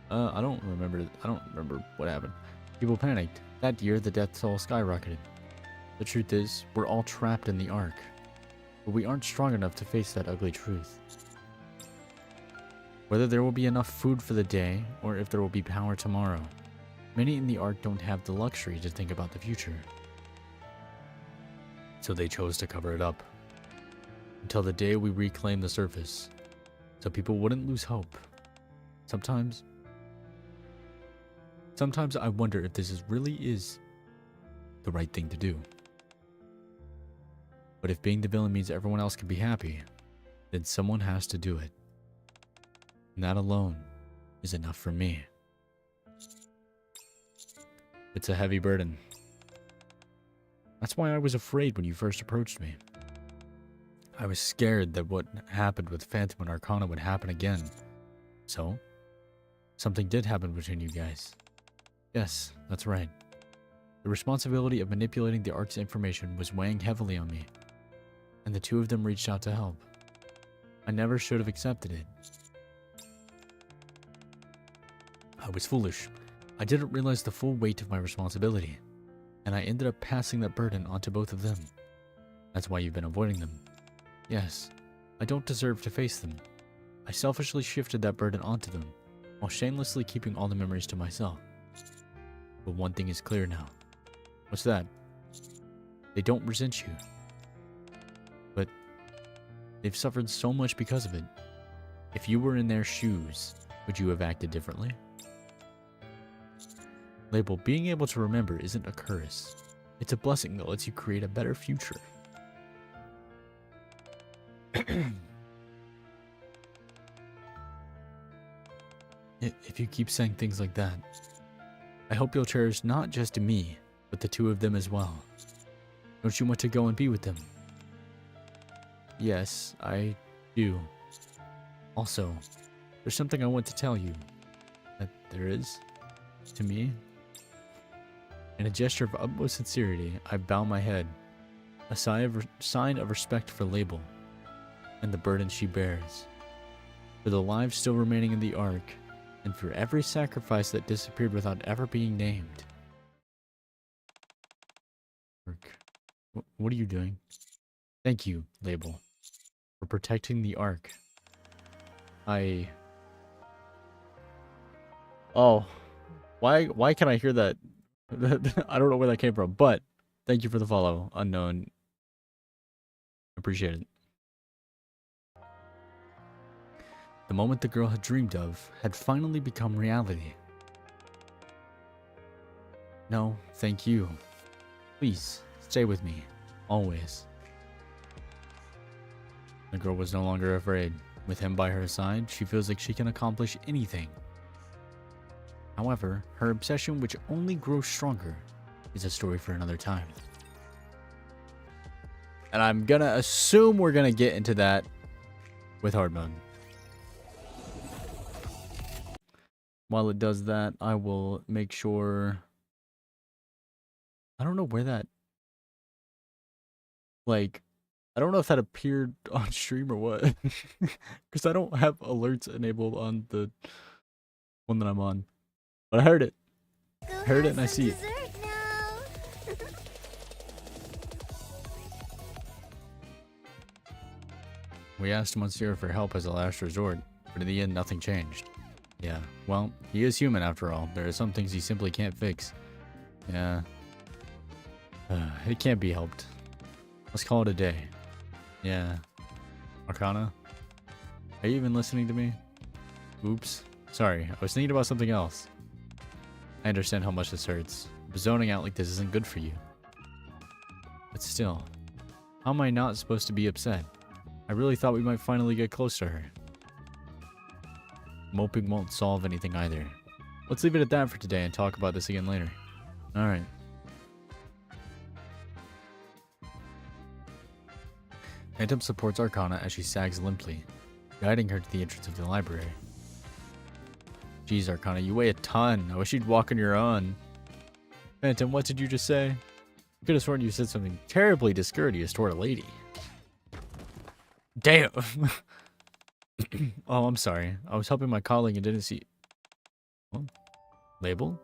I don't remember what happened. People panicked. That year, the death toll skyrocketed. The truth is, we're all trapped in the Ark. But we aren't strong enough to face that ugly truth. Whether there will be enough food for the day, or if there will be power tomorrow, many in the Ark don't have the luxury to think about the future. So they chose to cover it up. Until the day we reclaim the surface. So people wouldn't lose hope. Sometimes I wonder if this really is the right thing to do. But if being the villain means everyone else can be happy, then someone has to do it. And that alone is enough for me. It's a heavy burden. That's why I was afraid when you first approached me. I was scared that what happened with Phantom and Arcana would happen again. So, something did happen between you guys. Yes, that's right. The responsibility of manipulating the Ark's information was weighing heavily on me, and the two of them reached out to help. I never should have accepted it. I was foolish. I didn't realize the full weight of my responsibility, and I ended up passing that burden onto both of them. That's why you've been avoiding them. Yes, I don't deserve to face them. I selfishly shifted that burden onto them, while shamelessly keeping all the memories to myself. But one thing is clear now. What's that? They don't resent you. But they've suffered so much because of it. If you were in their shoes, would you have acted differently? Label, being able to remember isn't a curse. It's a blessing that lets you create a better future. If you keep saying things like that, I hope you'll cherish not just me, but the two of them as well. Don't you want to go and be with them? Yes, I do. Also, there's something I want to tell you. That there is? To me? In a gesture of utmost sincerity, I bow my head, a sign of respect for Label, and the burden she bears, for the lives still remaining in the Ark, and for every sacrifice that disappeared without ever being named. What are you doing? Thank you, Label, for protecting the Ark. Oh, why can I hear that? I don't know where that came from, but thank you for the follow, Unknown. Appreciate it. The moment the girl had dreamed of had finally become reality. No, thank you. Please, stay with me. Always. The girl was no longer afraid. With him by her side, she feels like she can accomplish anything. However, her obsession, which only grows stronger, is a story for another time. And I'm gonna assume we're gonna get into that with hard mode. While it does that, I will make sure... I don't know where that... Like, I don't know if that appeared on stream or what. Because I don't have alerts enabled on the one that I'm on. But I heard it. Go I heard it have and I some see it. dessert now. We asked Monsieur for help as a last resort, but in the end nothing changed. Yeah, well, he is human after all. There are some things he simply can't fix. Yeah. It can't be helped. Let's call it a day. Yeah. Arcana? Are you even listening to me? Oops. Sorry, I was thinking about something else. I understand how much this hurts, but zoning out like this isn't good for you. But still, how am I not supposed to be upset? I really thought we might finally get close to her. Moping won't solve anything either. Let's leave it at that for today and talk about this again later. Alright. Phantom supports Arcana as she sags limply, guiding her to the entrance of the library. Jeez, Arcana, you weigh a ton. I wish you'd walk on your own. Phantom, what did you just say? I could have sworn you said something terribly discourteous toward a lady. Damn! Oh, I'm sorry. I was helping my colleague and didn't see... What? Label?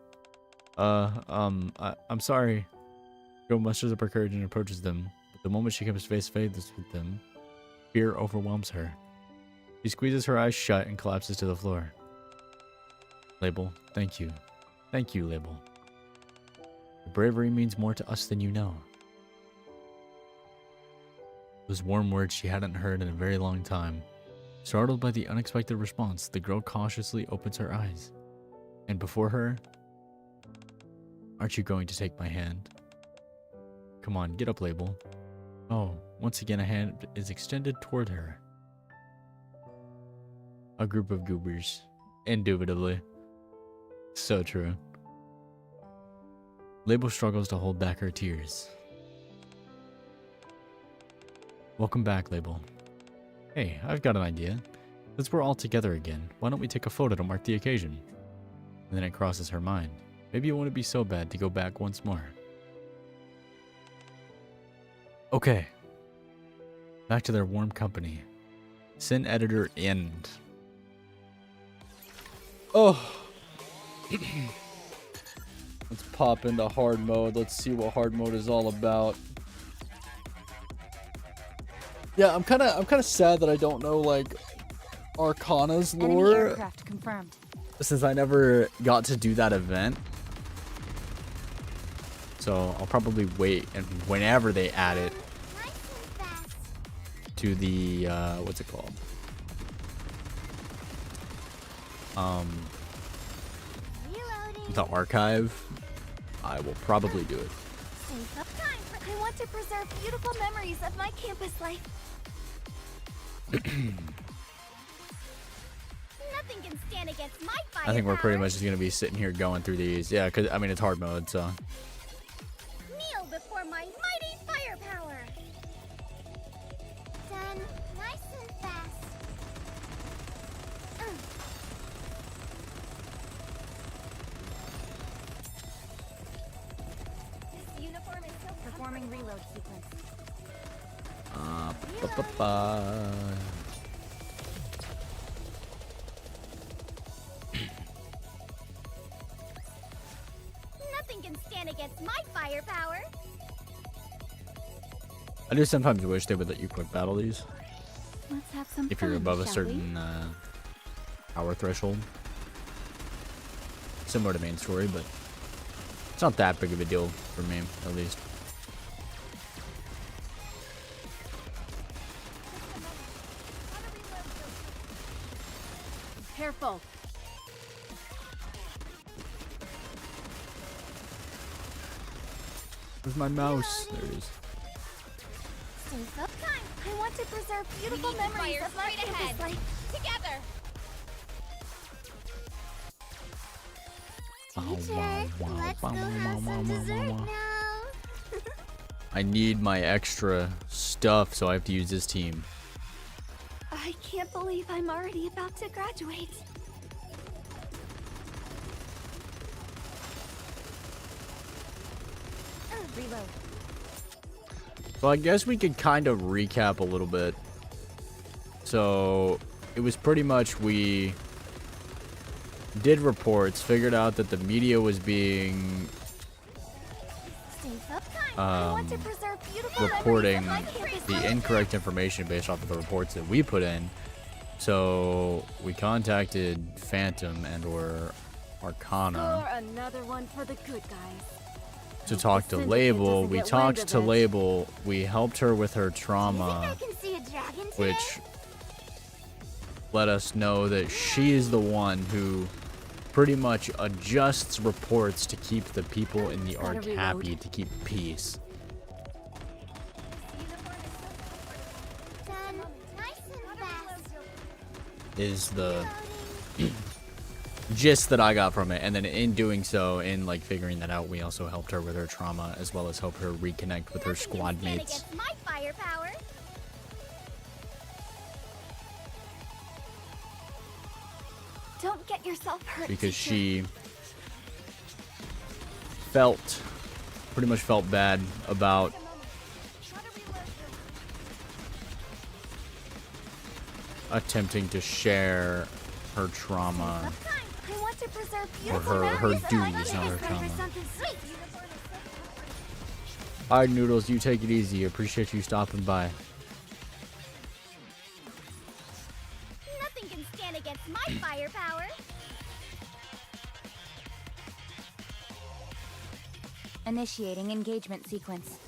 I'm sorry. Girl musters up her courage and approaches them, but the moment she comes face to face with them, fear overwhelms her. She squeezes her eyes shut and collapses to the floor. Label, thank you. Thank you, Label. Your bravery means more to us than you know. Those warm words she hadn't heard in a very long time. Startled by the unexpected response, the girl cautiously opens her eyes. And before her... Aren't you going to take my hand? Come on, get up, Label. Oh, once again a hand is extended toward her. A group of goobers. Indubitably. So true. Label struggles to hold back her tears. Welcome back, Label. Hey, I've got an idea. Since we're all together again, why don't we take a photo to mark the occasion? And then it crosses her mind. Maybe it wouldn't be so bad to go back once more. Okay. Back to their warm company. Sin editor end. Oh. Let's pop into hard mode. Let's see what hard mode is all about. Yeah, I'm kind of sad that I don't know like Arcana's Enemy lore aircraft confirmed. since I never got to do that event. So I'll probably wait, and whenever they add it Nice and fast. to the what's it called? Reloading. The archive, I will probably do it. Save up time for I want to preserve beautiful memories of my campus life. Nothing can stand against my fire. I think we're pretty much just gonna be sitting here going through these. Yeah, cause I mean it's hard mode, so. Kneel before my mighty firepower. Done. Nice and fast. This uniform is so Performing reload sequence. Nothing can stand against my firepower. I do sometimes wish they would let you quick battle these Let's have some if you're fun, above a shall certain power threshold. Similar to main story, but it's not that big of a deal for me, at least. Careful. Where's my mouse? There it is. Save up time. I want to preserve beautiful memories of my campus life. Together. Teacher, let's go have some dessert now. I need my extra stuff, so I have to use this team. I can't believe I'm already about to graduate. Reload. So I guess we could kind of recap a little bit. So it was pretty much we did reports, figured out that the media was being Save up time. I want to preserve beautiful reporting memories of my campus the life. incorrect information based off of the reports that we put in. So we contacted Phantom and or Arcana Score another one for the good guys. to talk to Syndicate Label. doesn't We get talked wind to of it. Label. We helped her with her Do you trauma, think I can see a dragon today? which let us know that she is the one who pretty much adjusts reports to keep the people in the Gotta arc reload. happy, to keep peace. Done. Nice and fast. Is the Reloading. gist that I got from it. And then in doing so, in like figuring that out, we also helped her with her trauma as well as helped her reconnect with her Nothing can squad stand mates. against my firepower. Don't get yourself hurt. because teacher. she pretty much felt bad about attempting to share her trauma. I want to preserve Or beautiful her memories of my duties, not her campus life trauma. for something sweet. Alright, Noodles, you take it easy. Appreciate you stopping by. Nothing can stand against my firepower. Initiating engagement sequence.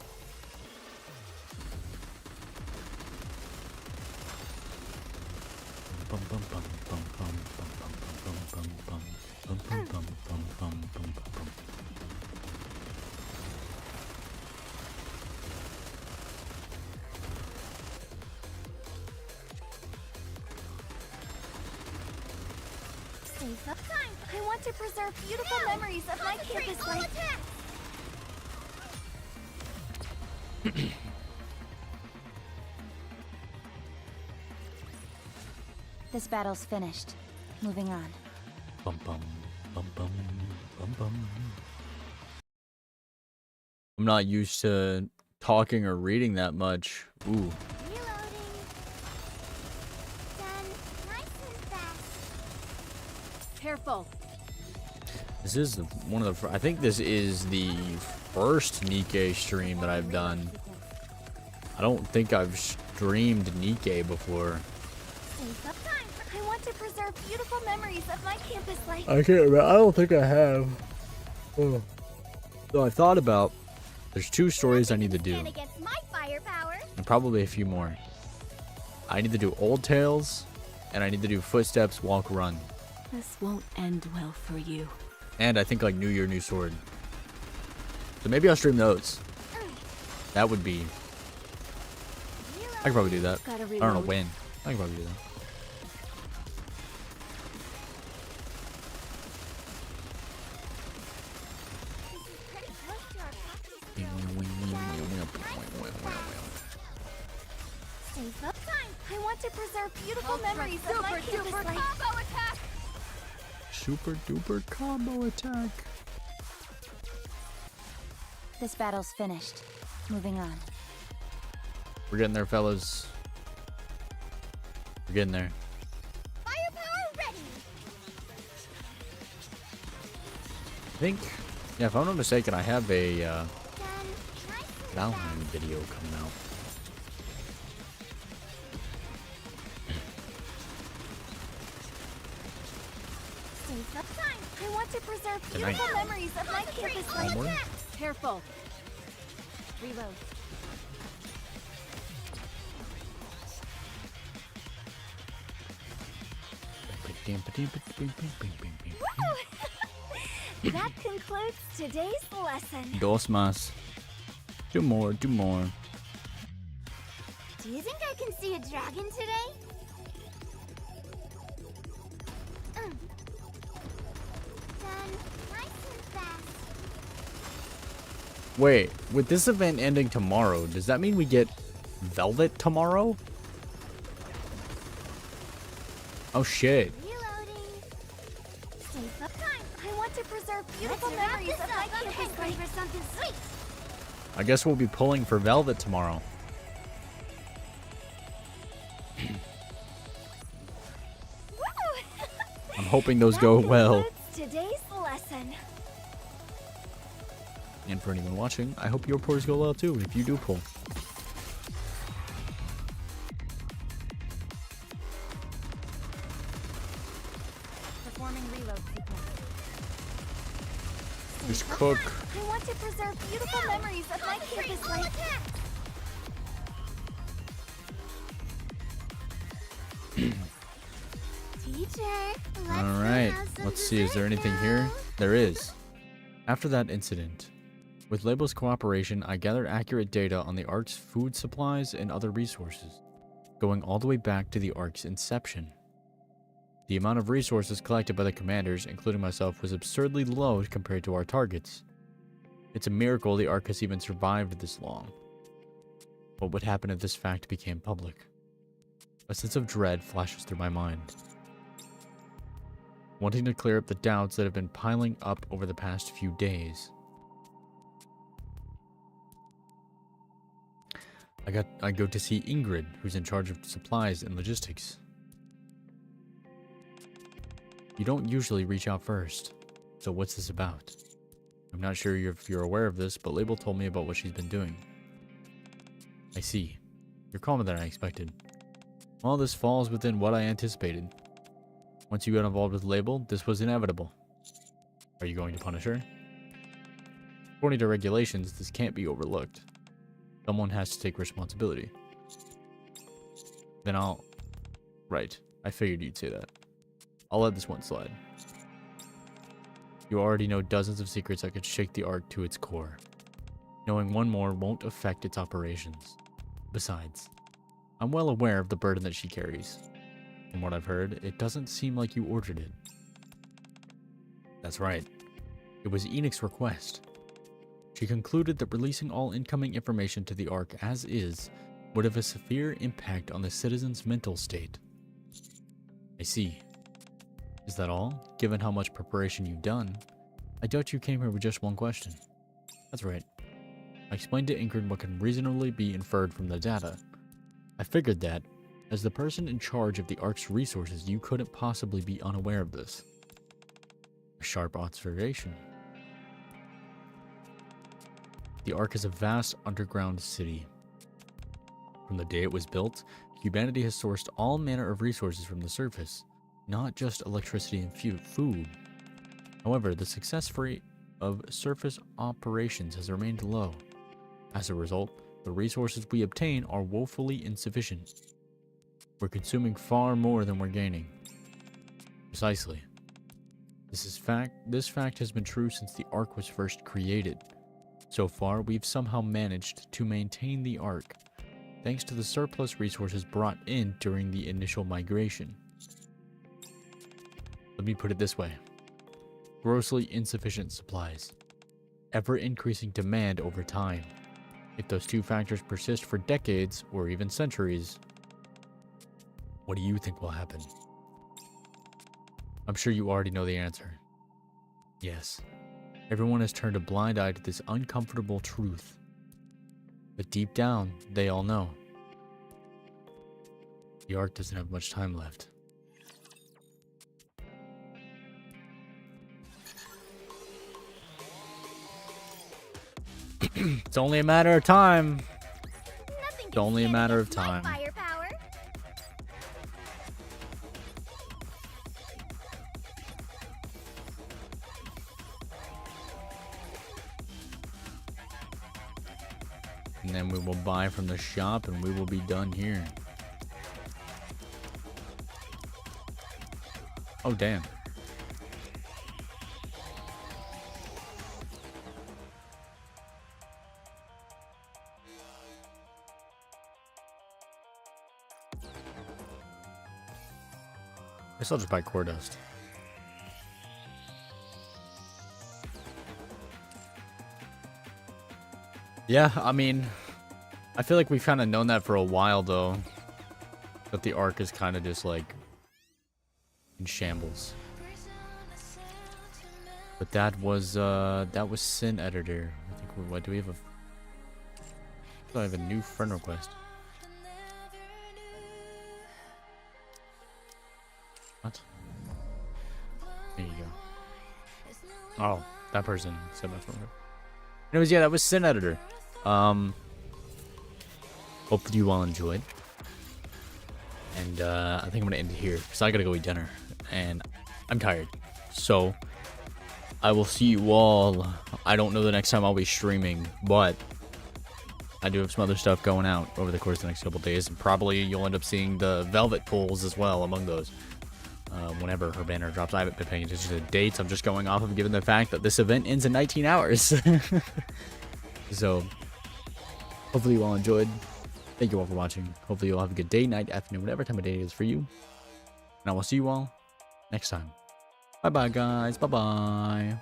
Bum, bum, bum, bum, bum, bum, bum, bum, bum, bum, bum, bum, bum, bum, bum, bum, bum. Safe up time. I want to preserve beautiful memories of my campus life. This battle's finished. Moving on. Bum, bum, bum, bum, bum, bum. I'm not used to talking or reading that much. Ooh. Reloading. Done. Nice and fast. Careful. This is one of the. I think this is the first NIKKE stream that I've done. I don't think I've streamed NIKKE before. Safe up time. I want to preserve beautiful memories of my campus life. I can't remember. I don't think I have. Oh. So I thought about. There's 2 stories I need to do, Stand against my firepower. and probably a few more. I need to do Old Tales, and I need to do Footsteps, Walk, Run, This won't end well for you. and I think like New Year, New Sword. So maybe I'll stream those. That would be. I could probably do that. Gotta I don't know reload. when. I could probably do that. Pretty close to our practice. Safe up time. I want to preserve beautiful Ultra memories of my super campus duper life. Combo attack. Super duper combo attack. This battle's finished. Moving on. We're getting there, fellas. We're getting there. Firepower ready. I think, yeah, if I'm not mistaken, I have a Done. Nice and download fast. video coming out. Safe up time. I want to preserve Tonight. beautiful memories of my campus life. Homework? Careful. Reload. That concludes today's lesson. Dos más. Do more, do more. Do you think I can see a dragon today? Done. Nice and fast. Wait, with this event ending tomorrow, does that mean we get Velvet tomorrow? Oh shit. Reloading. Safe up time. I want to preserve beautiful memories of my campus life for something sweet. I guess we'll be pulling for Velvet tomorrow. I'm hoping those go well. Today's lesson. And for anyone watching, I hope your pours go well too if you do pull. Performing reload sequence. Just cook. I want to preserve beautiful memories of my campus life. Teacher, Alright, let's see, is there anything here? There is. After that incident, with Label's cooperation, I gathered accurate data on the Ark's food supplies and other resources, going all the way back to the Ark's inception. The amount of resources collected by the commanders, including myself, was absurdly low compared to our targets. It's a miracle the Ark has even survived this long. What would happen if this fact became public? A sense of dread flashes through my mind. wanting to clear up the doubts that have been piling up over the past few days. I go to see Ingrid, who's in charge of supplies and logistics. You don't usually reach out first, so what's this about? I'm not sure if you're aware of this, but Label told me about what she's been doing. I see. You're calmer than I expected. All this falls within what I anticipated. Once you got involved with Label, this was inevitable. Are you going to punish her? According to regulations, this can't be overlooked. Someone has to take responsibility. Then I'll... Right. I figured you'd say that. I'll let this one slide. You already know dozens of secrets that could shake the Ark to its core. Knowing one more won't affect its operations. Besides, I'm well aware of the burden that she carries. From what I've heard, it doesn't seem like you ordered it. That's right. It was Enoch's request. She concluded that releasing all incoming information to the Ark as is would have a severe impact on the citizens' mental state. I see. Is that all? Given how much preparation you've done, I doubt you came here with just one question. That's right. I explained to Ingrid what can reasonably be inferred from the data. I figured that, as the person in charge of the Ark's resources, you couldn't possibly be unaware of this. A sharp observation. The Ark is a vast underground city. From the day it was built, humanity has sourced all manner of resources from the surface, not just electricity and food. However, the success rate of surface operations has remained low. As a result, the resources we obtain are woefully insufficient. We're consuming far more than we're gaining. Precisely. This fact has been true since the Ark was first created. So far, we've somehow managed to maintain the Ark, thanks to the surplus resources brought in during the initial migration. Let me put it this way. Grossly insufficient supplies. Ever-increasing demand over time. If those two factors persist for decades, or even centuries, what do you think will happen? I'm sure you already know the answer. Yes. Everyone has turned a blind eye to this uncomfortable truth. But deep down, they all know. The Ark doesn't have much time left. It's only a matter of time. It's only a matter of time. Firepower. And then we will buy from the shop and we will be done here. Oh, damn. I guess I'll just buy core dust. Yeah, I mean, I feel like we've kind of known that for a while, though. That the Ark is kind of just, like, in shambles. But that was Sin Editor. I think what do we have I have a new friend request. What? There you go. Oh, that person said my phone. Anyways, yeah, that was Sin Editor. Hopefully you all enjoyed. And I think I'm gonna end it here because I gotta go eat dinner and I'm tired. So I will see you all. I don't know the next time I'll be streaming, but I do have some other stuff going out over the course of the next couple days, and probably you'll end up seeing the Velvet pulls as well among those. Whenever her banner drops. I haven't been paying attention to the dates. I'm just going off of given the fact that this event ends in 19 hours. So, hopefully you all enjoyed. Thank you all for watching. Hopefully you'll have a good day, night, afternoon, whatever time of day it is for you. And I will see you all next time. Bye-bye, guys. Bye-bye.